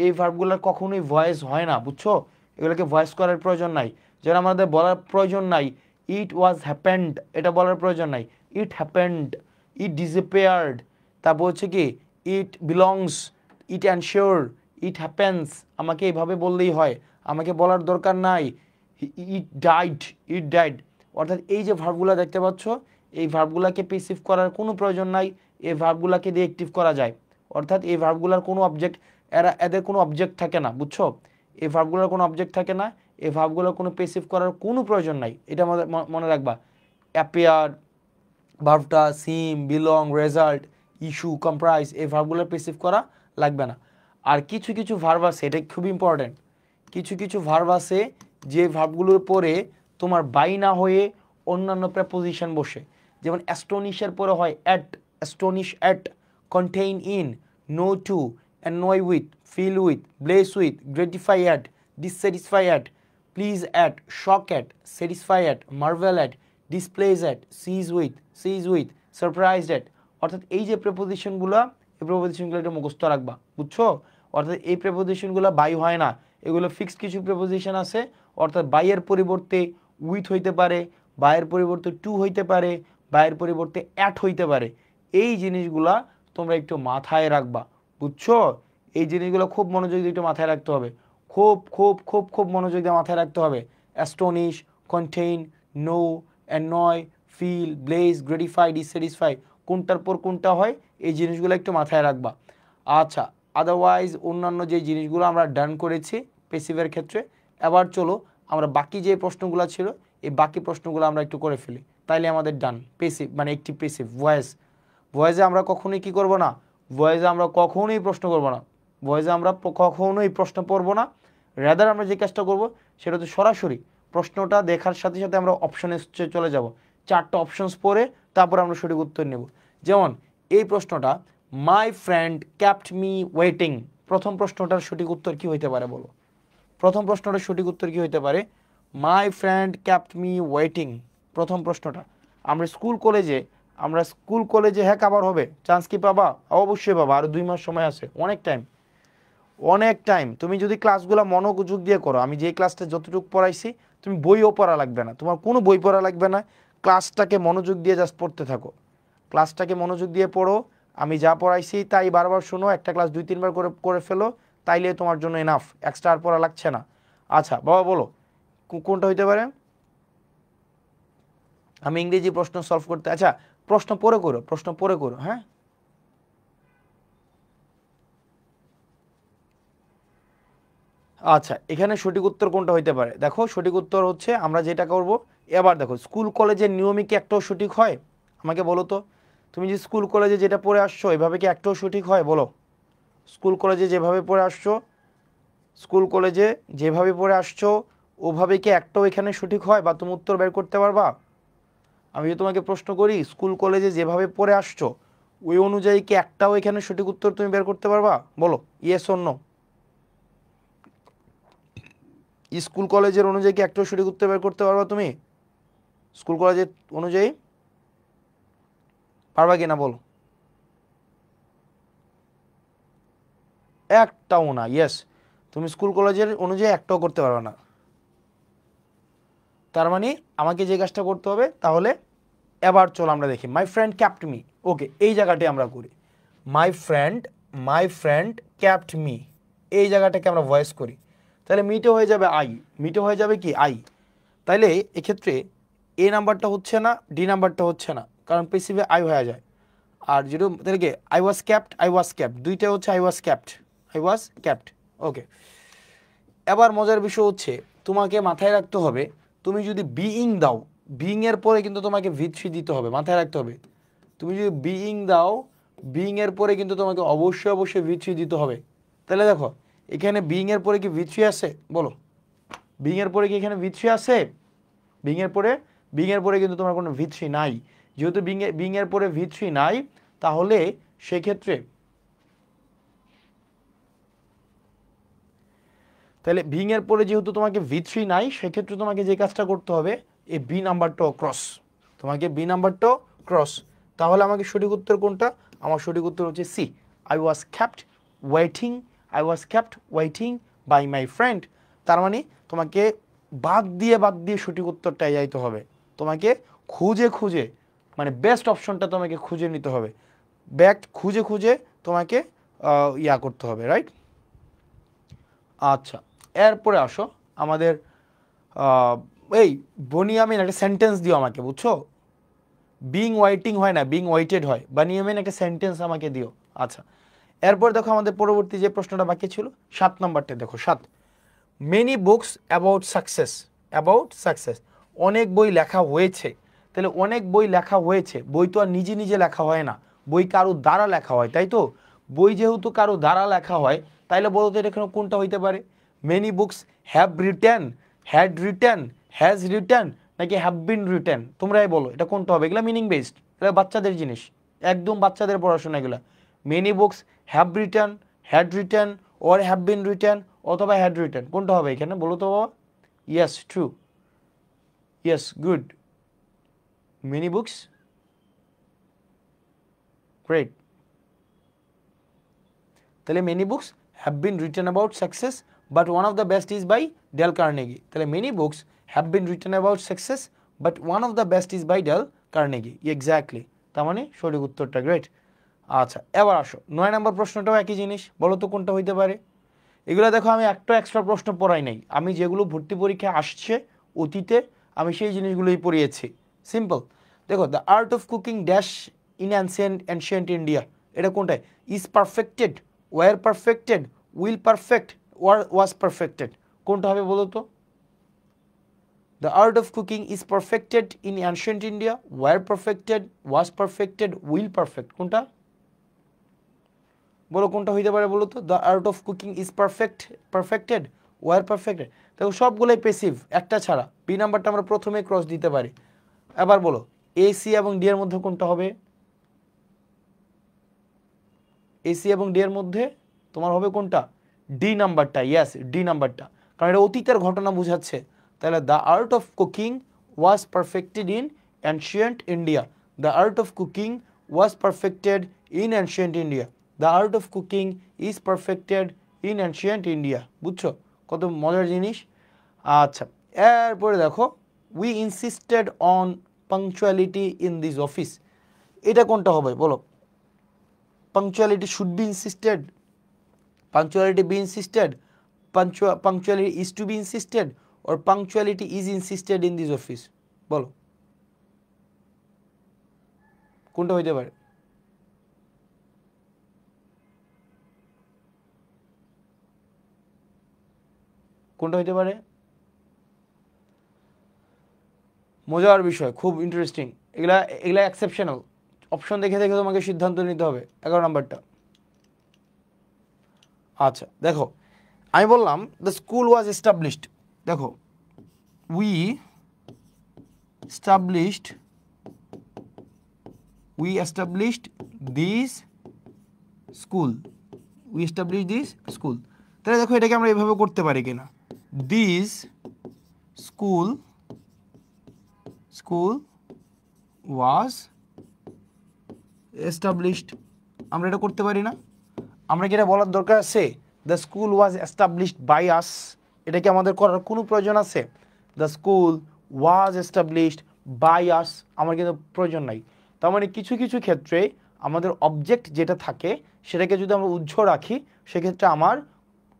এই ভার্বগুলোর কখনোই ভয়েস হয় না, বুঝছো? এগুলোকে ভয়েস করার প্রয়োজন নাই। যেটা আমাদের বলার প্রয়োজন নাই, ইট ওয়াজ হ্যাপেন্ড, এটা বলার প্রয়োজন নাই। ইট হ্যাপেন্ড, ইট ডিসঅ্যাপিয়ার্ড, তারপর হচ্ছে কি it belongs, it ensure, it happens, আমাকে এইভাবে বললেই হয়, আমাকে বলার দরকার নাই। It died, it died. অর্থাৎ এই যে ভার্বগুলো দেখতে পাচ্ছ, এই ভার্বগুলোকে পেসিভ করার কোনো প্রয়োজন নাই, এই ভার্বগুলোকে দিয়ে অ্যাক্টিভ করা যায়। অর্থাৎ এই ভার্বগুলোর কোনো অবজেক্ট, এদের কোনো অবজেক্ট থাকে না, বুঝছো? এই ভার্বগুলোর কোনো অবজেক্ট থাকে না, এই ভার্বগুলোর কোনো পেসিভ করার কোনো প্রয়োজন নাই, এটা মনে রাখবা। অ্যাপিয়ার ভার্বটা, সিম, বিলং, রেজাল্ট, ইস্যু, কম্প্রাইজ, এই ভার্বগুলোর পেসিভ করা লাগবে না। আর কিছু কিছু ভার্ব আছে, এটা খুব ইম্পর্টেন্ট, কিছু কিছু ভার্ব আছে যে ভার্বগুলোর পরে তোমার বাই না হয়ে অন্যান্য প্রেপোজিশন বসে। যেমন অ্যাস্টোনিশের পরে হয় at, astonish at, contain in, know to, annoy with, fill with, bless with, gratify at, dissatisfy at, please at, shock at, satisfy at, marvel at, displease at, seize with, surprised at. অর্থাৎ এই যে প্রেপোজিশনগুলো, এই প্রেপোজিশনগুলো একটু মুখস্থ রাখবা, বুঝছো? অর্থাৎ এই প্রেপোজিশনগুলো বাই হয় না, এগুলো ফিক্সড কিছু প্রেপোজিশন আছে। অর্থাৎ বাইয়ের পরিবর্তে উইথ হইতে পারে, বায়ের পরিবর্তে টু হইতে পারে, বায়ের পরিবর্তে অ্যাট হইতে পারে। এই জিনিসগুলা তোমরা একটু মাথায় রাখবা, বুঝছো? এই জিনিসগুলো খুব মনোযোগ দিয়ে একটু মাথায় রাখতে হবে, খুব খুব খুব খুব মনোযোগ দিয়ে মাথায় রাখতে হবে। Astonish, contain, know, annoy, fill, bless, gratify, dissatisfy, কোনটার পর কোনটা হয় এই জিনিসগুলো একটু মাথায় রাখবা। আচ্ছা, আদারওয়াইজ অন্যান্য যে জিনিসগুলো আমরা ডান করেছি পেসিভের ক্ষেত্রে, এবার চলো আমরা বাকি যে প্রশ্নগুলো ছিল এই বাকি প্রশ্নগুলো আমরা একটু করে ফেলি, তাইলে আমাদের ডান। পেসিভ মানে একটি পেসিভ ভয়েস, ভয়েসে আমরা কখনোই কি করব না, ভয়েসে আমরা কখনোই প্রশ্ন করব না, ভয়েসে আমরা কখনোই প্রশ্ন পড়ব না। রাদার আমরা যে কাজটা করব সেটা হচ্ছে সরাসরি প্রশ্নটা দেখার সাথে সাথে আমরা অপশনে চলে যাব, চারটা অপশনস পড়ে তারপর আমরা সঠিক উত্তর নেব। যেমন এই প্রশ্নটা, মাই ফ্রেন্ড ক্যাপ্ট মি ওয়েটিং, প্রথম প্রশ্নটার সঠিক উত্তর কি হইতে পারে বলো? প্রথম প্রশ্নটার সঠিক উত্তর কি হইতে পারে? মাই ফ্রেন্ড ক্যাপ্ট মি ওয়েটিং, প্রথম প্রশ্নটা। আমরা স্কুল কলেজে হ্যাঁ আবার হবে, চান্স কি পাবা? অবশ্যই পাবা, আর 2 মাস সময় আছে, অনেক টাইম, অনেক টাইম। তুমি যদি ক্লাসগুলো মনোযোগ দিয়ে করো, আমি যে ক্লাসটা যতটুকু পড়াইছি তুমি বইও পড়া লাগবে না, তোমার কোনো বই পড়া লাগবে না, ক্লাসটাকে মনোযোগ দিয়ে জাস্ট পড়তে থাকো, ক্লাসটাকে মনোযোগ দিয়ে পড়ো, আমি যা পড়াইছি তাই বারবার শোনো, একটা ক্লাস 2-3 বার করে করে ফেলো, তাইলে তোমার জন্য এনাফ, এক্সট্রা আর পড়া লাগছে না। আচ্ছা বাবা বলো কোনটা হইতে পারে? আমি ইংরেজি প্রশ্ন সলভ করতে, আচ্ছা প্রশ্ন পরে করো, প্রশ্ন পরে করো, হ্যাঁ। আচ্ছা, এখানে সঠিক উত্তর কোনটা হইতে পারে? দেখো সঠিক উত্তর হচ্ছে আমরা যেটা করব, এবার দেখো স্কুল কলেজের নিয়মে কি একটাও সঠিক হয়? আমাকে বলো তো, তুমি যে স্কুল কলেজে যেটা পড়ে আসছো এভাবে কি একটাও সঠিক হয় বলো? স্কুল কলেজে যেভাবে পড়ে আসছো, স্কুল কলেজে যেভাবে পড়ে আসছো ওভাবে কি একটাও এখানে সঠিক হয়, বা তুমি উত্তর বের করতে পারবা? আমি যদি তোমাকে প্রশ্ন করি স্কুল কলেজে যেভাবে পড়ে আসছো ওই অনুযায়ী কি একটাও এখানে সঠিক উত্তর তুমি বের করতে পারবা? বলো ইয়েস অর নো। স্কুল কলেজের অনুযায়ী কি একটাও সঠিক উত্তর বের করতে পারবা তুমি? স্কুল কলেজের অনুযায়ী পারবা কিনা বলো? একটাও না, ইয়েস, তুমি স্কুল কলেজের অনুযায়ী একটাও করতে পারবে না। তার মানে আমাকে যে কাজটা করতে হবে, তাহলে এবার চলো আমরা দেখি মাই ফ্রেন্ড ক্যাপ্ট মি, ওকে এই জায়গাটাই আমরা করি, মাই ফ্রেন্ড ক্যাপ্ট মি, এই জায়গাটাকে আমরা ভয়েস করি, তাহলে মিটে হয়ে যাবে আই, মিটে হয়ে যাবে কি আই। তাইলে এক্ষেত্রে এ নাম্বারটা হচ্ছে না, ডি নাম্বারটা হচ্ছে না, কারণ পেসিভে আই হয়ে যায়। আর যেটা তাহলে কি আই ওয়াজ ক্যাপ্ট, দুইটা হচ্ছে আই ওয়াজ ক্যাপ্ট, ওকে। এবার মজার বিষয় হচ্ছে তোমাকে মাথায় রাখতে হবে, তুমি যদি বিইং দাও, বিইং এর পরে কিন্তু তোমাকে ভি3 দিতে হবে, মাথায় রাখতে হবে। তুমি যদি বিইং দাও, বিইং এর পরে কিন্তু তোমাকে অবশ্যই অবশ্যই ভি3 দিতে হবে। তাহলে দেখো এখানে বিইং এর পরে কি ভি3 আছে বলো? বিইং এর পরে কি এখানে ভি3 আছে? বিইং এর পরে কিন্তু তোমার কোনো ভি3 নাই। যেহেতু বিইং এর পরে ভি3 নাই, তাহলে সেক্ষেত্রে তাহলে বিইং এর পরে যেহেতু তোমাকে ভি3 নাই, সেক্ষেত্রে তোমাকে যে কাজটা করতে হবে এই বি নাম্বারটাও ক্রস, তোমাকে বি নাম্বারটাও ক্রস। তাহলে আমাকে সঠিক উত্তর কোনটা? আমার সঠিক উত্তর হচ্ছে C, I was kept waiting by my friend. তার মানে তোমাকে বাদ দিয়ে সঠিক উত্তরটাই যাইতে হবে, তোমাকে খুঁজে খুঁজে মানে বেস্ট অপশনটা তোমাকে খুঁজে নিতে হবে, খুঁজে তোমাকে ইয়া করতে হবে, রাইট? আচ্ছা, এরপরে আসো আমাদের এই বনিয়ামিন একটা সেন্টেন্স দিও আমাকে, বুঝছো? বিং ওয়াইটিং হয় না, বিং ওয়াইটেড হয়, বনিয়ামিন একটা সেন্টেন্স আমাকে দিও। আচ্ছা, এরপর দেখো আমাদের পরবর্তী যে প্রশ্নটা বাকি ছিল 7 নম্বরটা দেখো, 7, মেনি বুকস অ্যাবাউট সাকসেস, অনেক বই লেখা হয়েছে। তাহলে অনেক বই লেখা হয়েছে, বই তো আর নিজে নিজে লেখা হয় না, বই কারো দ্বারা লেখা হয়, তাই তো? বই যেহেতু কারো দ্বারা লেখা হয়, তাইলে বলো তো এটা কোনটা হইতে পারে? Many books have written, had written, has written, নাকি হ্যাভ বিন রিটেন? তোমরাই বলো এটা কোনটা হবে? এগুলো মিনিং বেসড, এটা বাচ্চাদের জিনিস, একদম বাচ্চাদের পড়াশোনা এগুলো। Many books have written, had written, or have been written, অথবা হ্যাড রিটেন, কোনটা হবে এখানে বলো তো বাবা? Yes true, yes good, many books, great. তাহলে many books have been written about success, but one of the best is by Dale Carnegie. তাহলে many books have been written about success, but one of the best is by Dale Carnegie. Exactly, তার মানে সঠিক উত্তরটা। Great. আচ্ছা, এবার আসো 9 নম্বর প্রশ্নটাও একই জিনিস, বলো তো কোনটা হইতে পারে। এগুলো দেখো আমি একটা এক্সট্রা প্রশ্ন পড়াই নাই, আমি যেগুলো ভর্তি পরীক্ষায় আসছে অতীতে আমি সেই জিনিসগুলোই পড়িয়েছি। সিম্পল। দেখো, the art of cooking dash in ancient India, এটা কোনটায়? Is perfected, were perfected, will perfect, was perfected, কোনটা হবে বলো তো? The art of cooking is perfected in ancient India, were perfected, was perfected, will perfect, কোনটা বলো কোনটা হইতে পারে বলো তো? The art of cooking is perfected, were perfected. দেখো সবগুলোই পেসিভ একটা ছাড়া, বি নাম্বারটা আমরা প্রথমে ক্রস দিতে পারি। এবার বলো এ, সি এবং ডি এর মধ্যে কোনটা হবে? এ, সি এবং ডি এর মধ্যে তোমার হবে কোনটা? ডি নাম্বারটা। ইয়েস, ডি নাম্বারটা, কারণ এটা অতীতের ঘটনা বোঝাচ্ছে। তাহলে the art of cooking was perfected in ancient India, the art of cooking was perfected in ancient India, the art of cooking is perfected in ancient India. বুঝছো কত মজার জিনিস? আচ্ছা, এরপরে দেখো we insisted on punctuality in this office, এটা কোনটা হবে বলো? Punctuality should be insisted, punctuality be insisted, punctuality is to be insisted, or punctuality is insisted in this office, বলো কোনটা হইতে পারে? কোনটা হইতে পারে? মজার বিষয়, খুব ইন্টারেস্টিং, এগুলা এগুলা এক্সেপশনাল। অপশন দেখে দেখে তোমাকে সিদ্ধান্ত নিতে হবে। 11 নাম্বারটা। আচ্ছা দেখো, আমি বললাম দ্য স্কুল ওয়াজ এস্টাবলিশড, দেখো we established this school, we established this school। তাহলে দেখো এটাকে আমরা এভাবে করতে পারি কিনা, this school was established, আমরা এটা করতে পারি না? আমরা কি এটা বলার দরকার আছে the school was established by us? এটা কি আমাদের করার কোনো প্রয়োজন আছে? The school was established by us আমার কিন্তু প্রয়োজন নাই। তার মানে কিছু কিছু ক্ষেত্রে আমাদের অবজেক্ট যেটা থাকে সেটাকে যদি আমরা উজ্জ্ব রাখি সেক্ষেত্রে আমার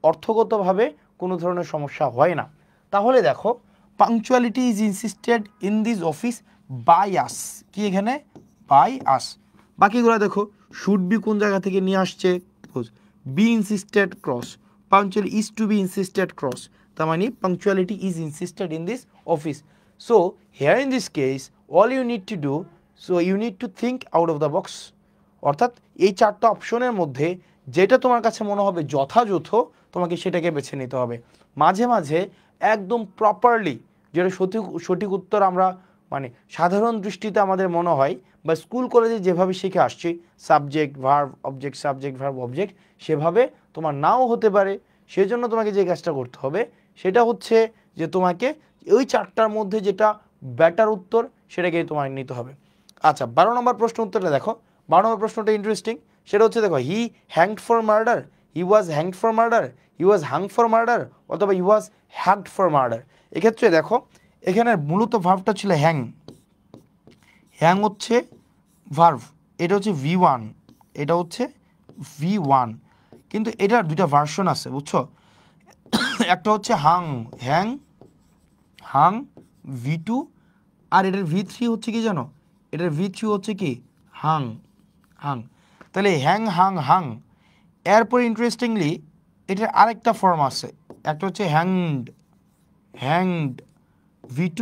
অর্থগতভাবে কোনো ধরনের সমস্যা হয় না। তাহলে দেখো punctuality is insisted in this office by us, কি এখানে বাই আস। বাকিগুলো দেখো শুড বি কোন জায়গা থেকে নিয়ে আসছে, B insisted cross, punctuality is to be insisted cross, তার মানে punctuality is insisted in this office. So here in this case all you need to do, so you need to think out of the box, অর্থাৎ এই চারটা অপশনের মধ্যে যেটা তোমার কাছে মনে হবে যথাযথ তোমাকে সেটাকে বেছে নিতে হবে। মাঝে মাঝে একদম প্রপারলি যেটা সঠিক উত্তর আমরা মানে সাধারণ দৃষ্টিতে আমাদের মনে হয় বা স্কুল কলেজে যেভাবে শিখে আসছি subject verb object subject verb object, সেভাবে তোমার নাও হতে পারে। সেজন্য তোমাকে যে কাজটা করতে হবে সেটা হচ্ছে যে তোমাকে ওই চারটার মধ্যে যেটা বেটার উত্তর সেটাকেই তোমার নিতে হবে। আচ্ছা 12 নম্বর প্রশ্ন উত্তরটা দেখো, 12 নম্বর প্রশ্নটা ইন্টারেস্টিং। সেটা হচ্ছে দেখো he hanged for murder, he was hanged for murder, he was hung for murder, অথবা he was hanged for murder. এক্ষেত্রে দেখো এখানে মূলত ভার্বটা ছিল হ্যাং, হ্যাং হচ্ছে ভার্ভ, এটা হচ্ছে V1, এটা হচ্ছে V1, কিন্তু এটার দুইটা ভার্সন আছে বুঝছো। একটা হচ্ছে হাং, হ্যাং হাং V2, আর এটার V3 হচ্ছে কি জানো, এটার V3 হচ্ছে কি হাং হাং। তাহলে হ্যাং হাং হাং, এরপরে ইন্টারেস্টিংলি এটার আরেকটা ফর্ম আছে, একটা হচ্ছে হ্যাংড, হ্যাংড V2,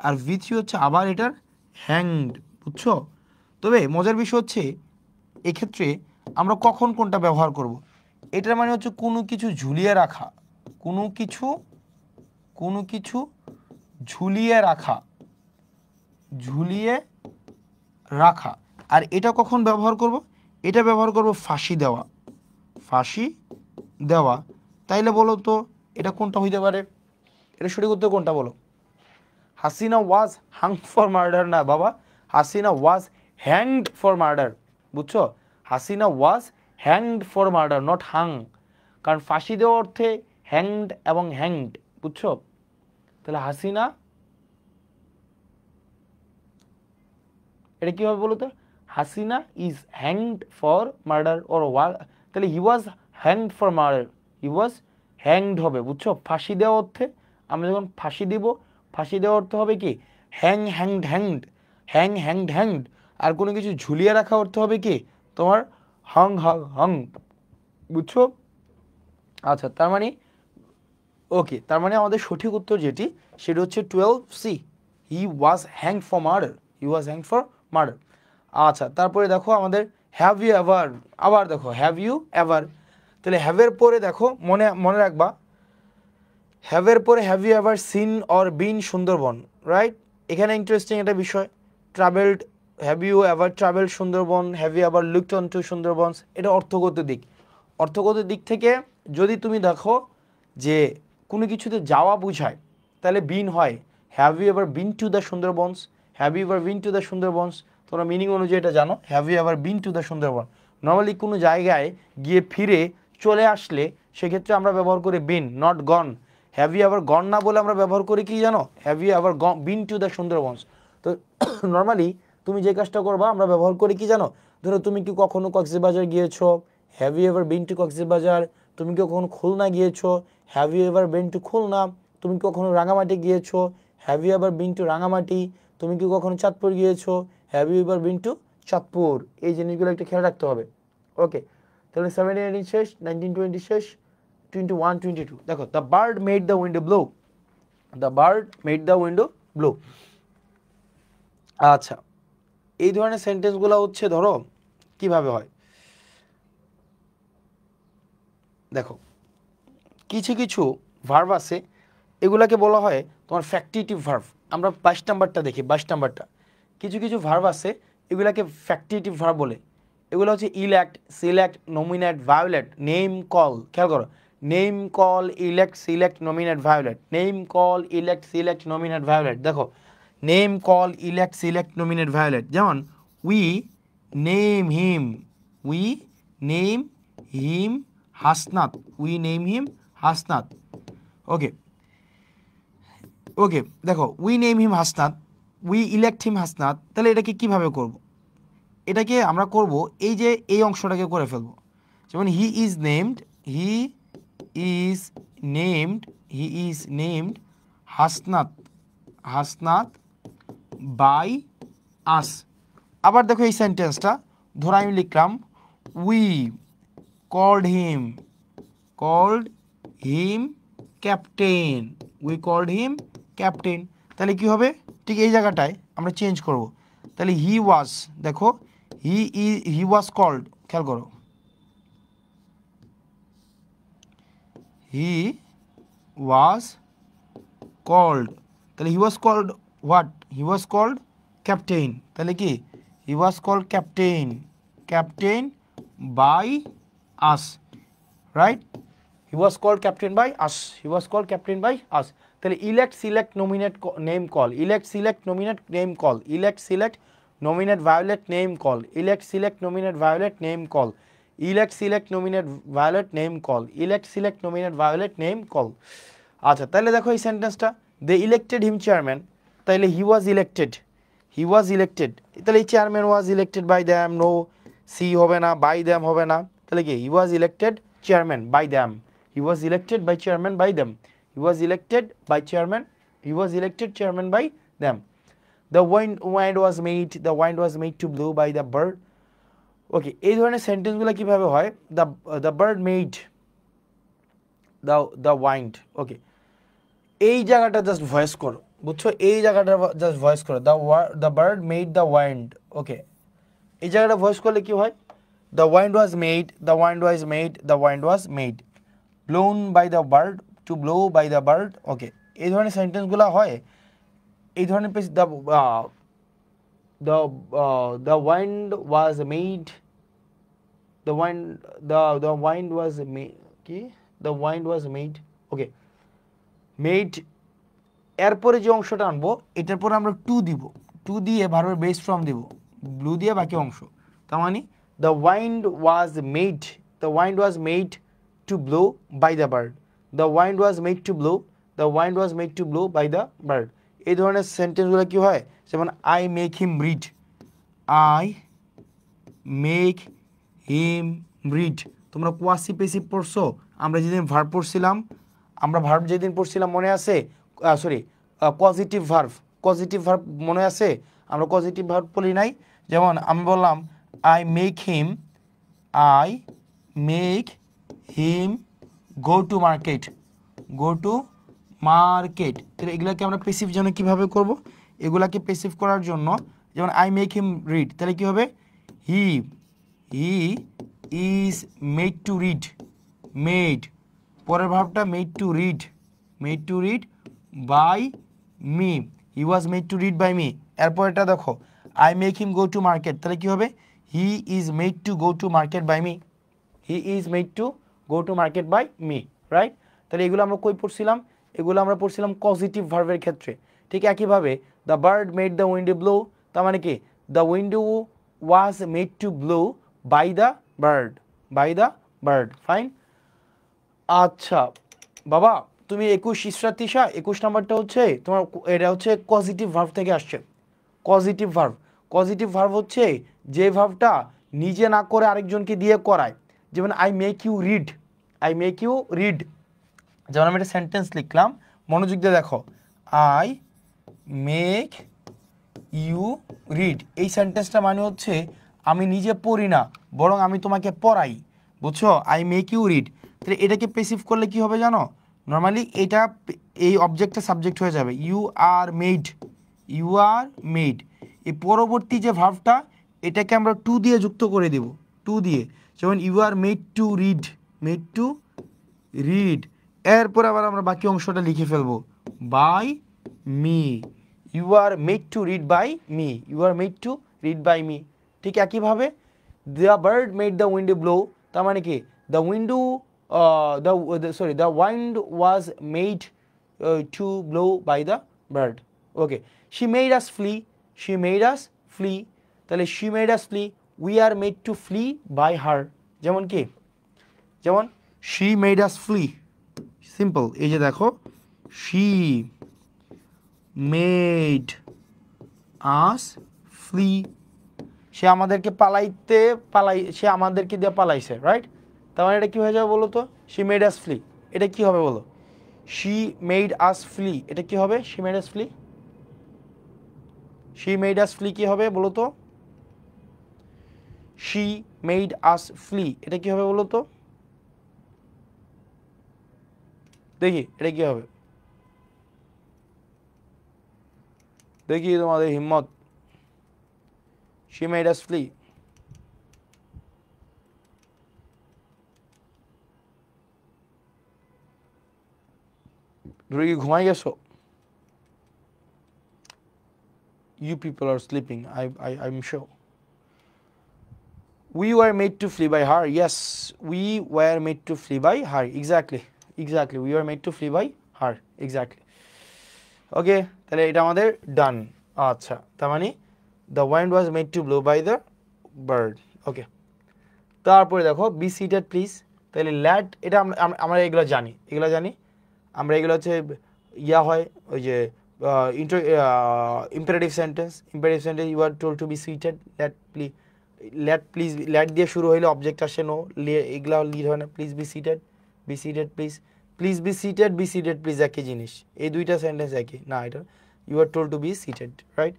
আর V3 হচ্ছে আবার এটার হ্যাংড, বুঝছো। তবে মজার বিষয় হচ্ছে এক্ষেত্রে আমরা কখন কোনটা ব্যবহার করব, এটার মানে হচ্ছে কোনো কিছু ঝুলিয়ে রাখা, কোনো কিছু ঝুলিয়ে রাখা, ঝুলিয়ে রাখা। আর এটা কখন ব্যবহার করব, এটা ব্যবহার করব ফাঁসি দেওয়া, ফাঁসি দেওয়া। তাইলে বলো তো এটা কোনটা হইতে পারে, এটা সঠিক উত্তর কোনটা বলো? হাসিনা ওয়াজ হাং ফর মার্ডার না বাবা, Hasina was hanged for murder, বুঝছো। Hasina was hanged for murder, not hung, কারণ ফাঁসি দেওয়া অর্থে হ্যাংড এবং হ্যাংড, বুঝছো। তাহলে হাসিনা এটা কী হবে বলো তো? Hasina is hanged for murder or তাহলে he was hanged for murder, he was hanged হবে, বুঝছো? ফাঁসি দেওয়া অর্থে আমরা যখন ফাঁসি দিব, ফাঁসি দেওয়া অর্থ হবে কি হ্যাংড, হ্যাংড। আর কোনো কিছু ঝুলিয়ে রাখা অর্থ হবে কি তোমার হং, বুঝছো? আচ্ছা, তার মানে ওকে, তার মানে আমাদের সঠিক উত্তর যেটি সেটা হচ্ছে 12C, he was hanged for murder. আচ্ছা, তারপরে দেখো আমাদের হ্যাভ ইউ এভার, আবার দেখো হ্যাভ ইউ এভার, তাহলে হ্যাভের পরে দেখো মনে রাখবা, হ্যাভের পরে have you ever seen or been Sundarban, right? এখানে ইন্টারেস্টিং একটা বিষয়, travelled, have you ever travelled Sundarban, have you ever looked on to Sundarbans, এটা অর্থগত দিক থেকে যদি তুমি দেখো যে কোনো কিছুতে যাওয়া বোঝায় তাহলে বিন হয়, have you ever been to the Sundarbans, have you ever been to the Sundarbans, তোমরা মিনিং অনুযায়ী এটা জানো, have you ever been to the Sundarban. Normally কোনো জায়গায় গিয়ে ফিরে চলে আসলে সেক্ষেত্রে আমরা ব্যবহার করি been, not gone. Have you ever gone না বলে আমরা ব্যবহার করি কি জানো, have you ever been to the Sundarbans. তো নর্মালি তুমি যে কাজটা করবা আমরা ব্যবহার করি কি জানো, ধরো তুমি কি কখনো কক্সবাজার গিয়েছো, have you ever been to Cox's Bazar, তুমি কি কখনো খুলনা গিয়েছো, have you ever been to Khulna, তুমি কি কখনো রাঙামাটি গিয়েছো, have you ever been to Rangamati, তুমি কি কখনো চাঁদপুর গিয়েছো, have you ever been to Chandpur. এই জিনিসগুলো একটু খেয়াল রাখতে হবে। ওকে, তাহলে 1718 শেষ, 1920 শেষ, 21, 22 দেখো, the bird made the window blow, the bird made the window blow. আচ্ছা, এই ধরনের সেন্টেন্সগুলো হচ্ছে ধরো কিভাবে হয় দেখো, কিছু ভার্ব আছে এগুলাকে বলা হয় তোমার ফ্যাক্টিটিভ ভার্ব। আমরা 22 নাম্বারটা দেখি, 22 নাম্বারটা, কিছু ভার্ব আছে এগুলাকে ফ্যাক্টিটিভ ভার্ব বলে। এগুলো হচ্ছে elect, select, nominate, violate, name, call. খেয়াল করো, name, call, elect, select, nominate, violate, name, call, elect, select, nominate, violate. দেখো, name, call, elect, select, nominate, violate. যেমন we name him Hasnat, we name him Hasnat. Okay, দেখো we name him Hasnat, we elect him Hasnat. তাহলে এটাকে কিভাবে করব? এটাকে আমরা করব এই যে এই অংশটাকে করে ফেলবো। যেমন he is named Hasnat by us. আবার দেখো এই সেন্টেন্সটা, ধরো আমি লিখলাম we called him captain, we called him captain. তাহলে কি হবে, ঠিক এই জায়গাটায় আমরা চেঞ্জ করব। তাহলে হি ওয়াজ, দেখো হি ওয়াজ কল্ড, খেয়াল করো, হি ওয়াজ কল্ড, তাহলে he was called what, he was called captain. তাহলে কি he was called captain by us, right? He was called captain by us. তাহলে elect, select, nominate, name, call, elect, select, nominate, name, call, elect, select, nominate, violate, name, call, elect, select, nominate, violate, name, call, elect, select, nominate, violate, name, call, elect, select, nominate, violate, name, call. আচ্ছা, তাহলে দেখো এই সেন্টেন্সটা, দে elected him chairman, তাহলে he was elected, তাহলে এই chairman was elected by them, no see হবে না, বাই দ্যাম হবে না, তাহলে কি he was elected chairman by them, he was elected by chairman by them, by them. The wind was made to blow by the bird. Okay, এই ধরনের সেন্টেন্সগুলো কিভাবে হয়, the bird made the wind. Okay, এই জায়গাটা just voice করো, বুঝছো? এই জায়গাটা জাস্ট ভয়েস করো, the bird made the wind. Okay, এই জায়গাটা ভয়েস করলে কি হয়, the wind was made blown by the bird, to blow by the bird. ওকে, এই ধরনের সেন্টেন্সগুলো হয়, এই ধরনের the wind was made, okay, made এরপরে যে অংশটা আনবো এটার পরে আমরা টু দিয়ে ভার্বের বেস ফর্ম দিব, ব্লু দিয়ে বাকি অংশ। তার মানে the wind was made to blow by the bird, the wind was made to blow by the bird. এই ধরনের সেন্টেন্সগুলো কি হয়, যেমন I make him read, I make him read. তোমরা কোয়াসি পেসিভ পড়ছো? আমরা যেদিন ভার্ব পড়ছিলাম, আমরা ভার্ব যেদিন পড়ছিলাম মনে আছে? সরি, পজিটিভ ভার্ব মনে আছে? আমরা পজিটিভ ভার্ব পড়ি নাই? যেমন আমি বললাম I make him go to market. তাহলে এগুলাকে আমরা পেসিভ জন্য কীভাবে করব? এগুলাকে পেসিভ করার জন্য যেমন আই মেক হিম রিড, তাহলে কী হবে? He is made to read. পরের ভাবটা made to read by me. He was made to read by me. এরপর এটা দেখো I make him go to market, তাহলে কী হবে? He is made to go to market by me. Right? তাহলে এগুলো আমরা কই পড়ছিলাম? এগুলো আমরা পড়ছিলাম পজিটিভ ভার্বের ক্ষেত্রে। ঠিক একইভাবে the bird made the window blow, তার মানে কি the window was made to blow by the bird. Fine. আচ্ছা বাবা, তুমি 21 ইসরাতিশা 21 নাম্বারটা হচ্ছে তোমার, এটা হচ্ছে পজিটিভ ভার্ব থেকে আসছে। পজিটিভ ভার্ব হচ্ছে যে ভার্বটা নিজে না করে আরেকজনকে দিয়ে করায়। যেমন আই মেক ইউ রিড। যেমন আমি একটা সেন্টেন্স লিখলাম, মনোযোগ দিয়ে দেখো, আই মেক ইউ রিড। এই সেন্টেন্সটা মানে হচ্ছে আমি নিজে পড়ি না, বরং আমি তোমাকে পড়াই। বুঝছো? I make you read. তাহলে এটাকে পেসিভ করলে কি হবে জানো? নর্মালি এটা এই অবজেক্টটা সাবজেক্ট হয়ে যাবে। You are made. এই পরবর্তী যে ভার্বটা, এটাকে আমরা টু দিয়ে যুক্ত করে দেব। যেমন you are made to read. এরপর আবার আমরা বাকি অংশটা লিখে ফেলবো by me. You are made to read by me. ঠিক একইভাবে the bird made the window blow, তার মানে কি the wind was made to blow by the bird. Okay, she made us flee. তাহলে she made us flee, we are made to flee by her. যেমন she made us flee, simple. এই যে দেখো, she made us flea, সে আমাদেরকে দিয়ে পালাইছে। Right? তার মানে এটা কি হয়ে যাবে বলো তো? শি মেড আস ফ্লি, এটা কি হবে বলো? শি মেড আস ফ্লি, এটা কি হবে? শি মেড আস ফ্লি কি হবে বলো তো? শি মেড আস ফ্লি, এটা কি হবে বলো তো? দেখি এটা কি হবে, দেখি তোমাদের হিম্মত। She made us flee. ধরে কি ঘুমাই গেছো? You people are sleeping, I'm sure. We were made to flee by her. Yes, we were made to flee by her. Exactly. We were made to flee by her. Exactly. Okay, তাহলে এটা আমাদের ডান। আচ্ছা, তার মানে the wind was made to blow by the bird. Okay, তারপরে দেখো be seated please. তাহলে ল্যাট, এটা আমরা এগুলো জানি। আমরা এগুলো হচ্ছে হয় ওই যে imperative sentence. You are told to be seated, let দিয়ে শুরু হইলে অবজেক্ট আসে নো, এগুলা লিড হয় না। প্লিজ বি সিটেড প্লিজ একই জিনিস, এই দুইটা সেন্টেন্স একই না। এটা you are told to be seated, right?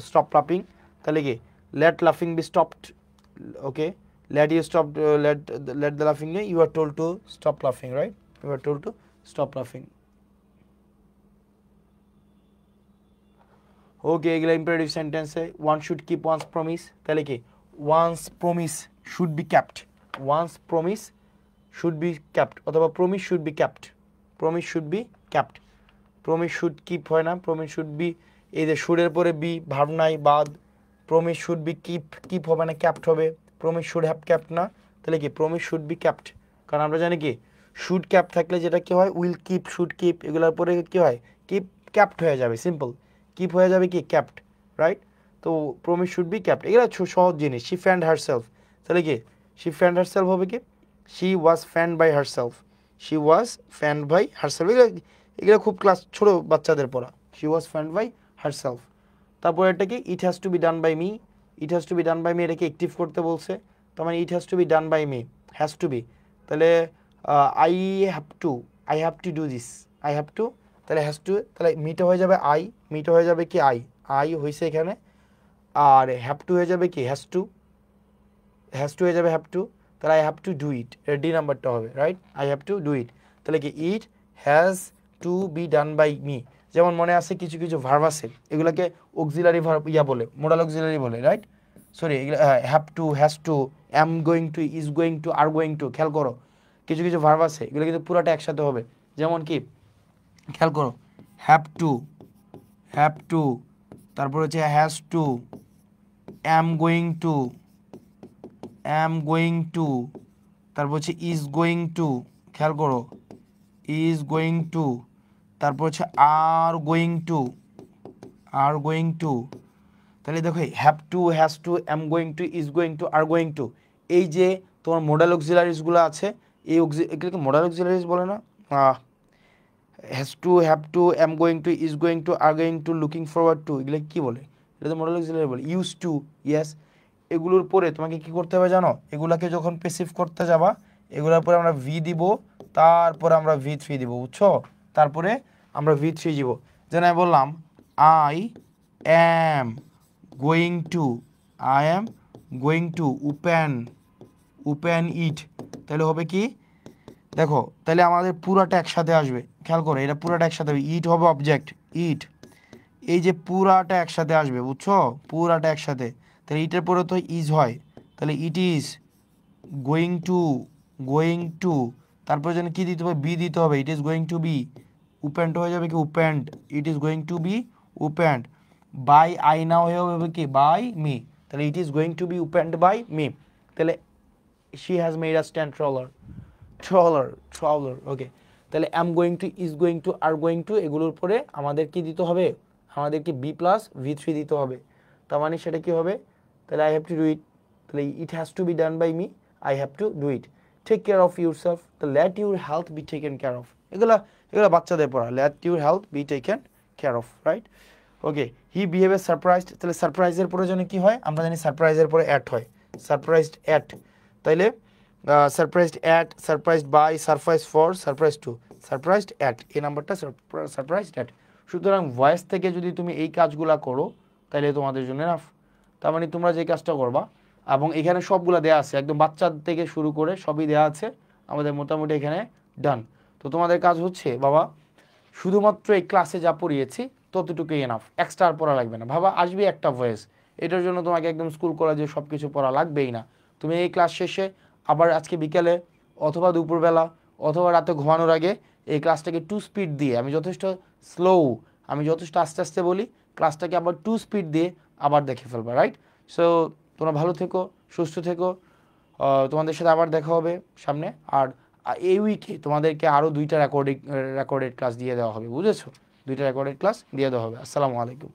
Stop লাফিং, তাহলে কি লেট লাফিং be stopped. Okay, let the laughing, you are told to stop laughing, right? You are told to stop laughing. Okay, এগুলা imperative sentence A one should keep one's promise, তাহলে কি one's promise should be kept, অথবা promise should be kept, promise should keep হয় না, promise should be, এই যে should এর পরে be ভার্ব নাই বাদ, promise should be keep হবে না, kept হবে। promise should have kept না, তাহলে কি promise should be kept, কারণ আমরা জানি কি should kept থাকলে যেটা কি হয় will keep, should keep, এগুলোর পরে কি হয় kept হয়ে যাবে, সিম্পল keep হয়ে যাবে কি kept, রাইট? তো promise should be kept, এগুলো সহজ জিনিস। she fanned herself, তাহলে কি she fanned herself হবে কি she was fanned by herself, এগুলো খুব ক্লাস ছোট বাচ্চাদের পড়া। she was fanned by herself। তারপর এটা কি it has to be done by me, it has to be done by me, এটাকে অ্যাক্টিভ করতে বলছে, তার মানে it has to be done by me, has to be. তাহলে I have to do this, I have to, তাহলে has to, তাহলে মিটা হয়ে যাবে আই, মিটা হয়ে যাবে কি আই হয়েছে এখানে, আর হ্যাভ টু হয়ে যাবে কি হ্যাজ টু হয়ে যাবে হ্যাভ টু, তাহলে I have to do it, এটা ডি নাম্বারটা হবে, right, I have to do it. তাহলে কি it has to be done by me. যেমন মনে আছে কিছু কিছু ভার্ব আছে, এগুলোকে অক্সিলারি ভার্ব বলে, মোডাল অক্সিলারি বলে, রাইট, সরি এগুলো have to, has to, am going to, is going to, are going to. খেয়াল করো কিছু কিছু ভার্ব আছে এগুলো কিন্তু পুরোটা একসাথে হবে। যেমন কি খেয়াল করো, হ্যাভ টু, তারপর হচ্ছে has to, am going two, তারপর হচ্ছে ইজ গোয়িং টু, খেয়াল করো ইজ গোয়িং টু, তারপর হচ্ছে আর গোয়িং টু। তাহলে দেখো have to, has to, am going to, is going to, are going two, এই যে তোমার মোডাল অক্সিলারিজগুলো আছে, এই এগুলোকে মোডাল অক্সিলারিজ বলে না, has to, have to, am going to, is going to, are going two, looking forward to, এগুলো কি বলে? এটা তো মোডাল অক্সিলারি বলে। ইউজ টু, ইয়েস, এগুলোর পরে তোমাকে কি করতে হবে জানো? এগুলাকে যখন পেসিভ করতে যাবা, এগুলোর পরে আমরা ভি দিব, তারপরে আমরা V3 দিব, বুঝছো? তারপরে আমরা V3 দিব। যেন আমি বললাম I am going to open it, তাহলে হবে কি দেখো, তাহলে আমাদের পুরাটা একসাথে আসবে, খেয়াল করো এটা পুরাটা একসাথে হবে, ইট হবে অবজেক্ট, ইট, এই যে পুরাটা একসাথে আসবে, বুঝছো, পুরাটা একসাথে। তাহলে ইটের পরে তো ইজ হয়, তাহলে ইট ইজ গোয়িং টু, তারপরে যেন কি দিতে হবে, বি দিতে হবে, it is going to be, opened হয়ে যাবে কি opened, it is going to be opened, by I now হয়ে হবে কি বাই মি, তাহলে it is going to be opened by me. তাহলে she has made a stand trawler, okay. তাহলে am going to, is going to, are going to, এগুলোর পরে আমাদের কি দিতে হবে, আমাদেরকে B+V3 দিতে হবে। তার মানে সেটা কি হবে, তাহলে I have to do it, তাহলে it has to be done by me, I have to do it. Take care of yourself, তো let your health be taken care of, এগুলো বাচ্চাদের পড়া, let your health be taken care of, right, okay. He behave surprised, তাহলে সারপ্রাইজের পরে যেন কি হয়, আমরা জানি সারপ্রাইজের পরে অ্যাট হয়, সারপ্রাইজড অ্যাট, তাইলে surprised at, surprised by, surprise for, surprise to, surprised at, এই নাম্বারটা সারপ্রাইজড অ্যাট। সুতরাং ভয়েস থেকে যদি তুমি এই কাজগুলা করো তাহলে তোমাদের জন্য এনাফ। তার মানে তোমরা যে কাজটা করবা, এবং এখানে সবগুলা দেওয়া আছে, একদম বাচ্চা থেকে শুরু করে সবই দেওয়া আছে আমাদের, মোটামুটি এখানে ডান। তো তোমাদের কাজ হচ্ছে বাবা, শুধুমাত্র এই ক্লাসে যা পড়িয়েছি ততটুকুই এনাফ, এক্সট্রা আর পড়া লাগবে না। ভাবা আসবে একটা ভয়েস, এটার জন্য তোমাকে একদম স্কুল কলেজে সব কিছু পড়া লাগবেই না। তুমি এই ক্লাস শেষে আবার আজকে বিকেলে অথবা দুপুরবেলা অথবা রাতে ঘুমানোর আগে এই ক্লাসটাকে 2 স্পিড দিয়ে, আমি যথেষ্ট আস্তে আস্তে বলি, ক্লাসটাকে আবার 2 স্পিড দিয়ে আবার দেখে ফেলবা, রাইট? সো তোমরা ভালো থেকো, সুস্থ থেকো, তোমাদের সাথে আবার দেখা হবে সামনে। আর এই উইকে তোমাদেরকে আরও 2টা রেকর্ডেড ক্লাস দিয়ে দেওয়া হবে, বুঝেছো? 2টা রেকর্ডেড ক্লাস দিয়ে দেওয়া হবে। আসসালামু আলাইকুম।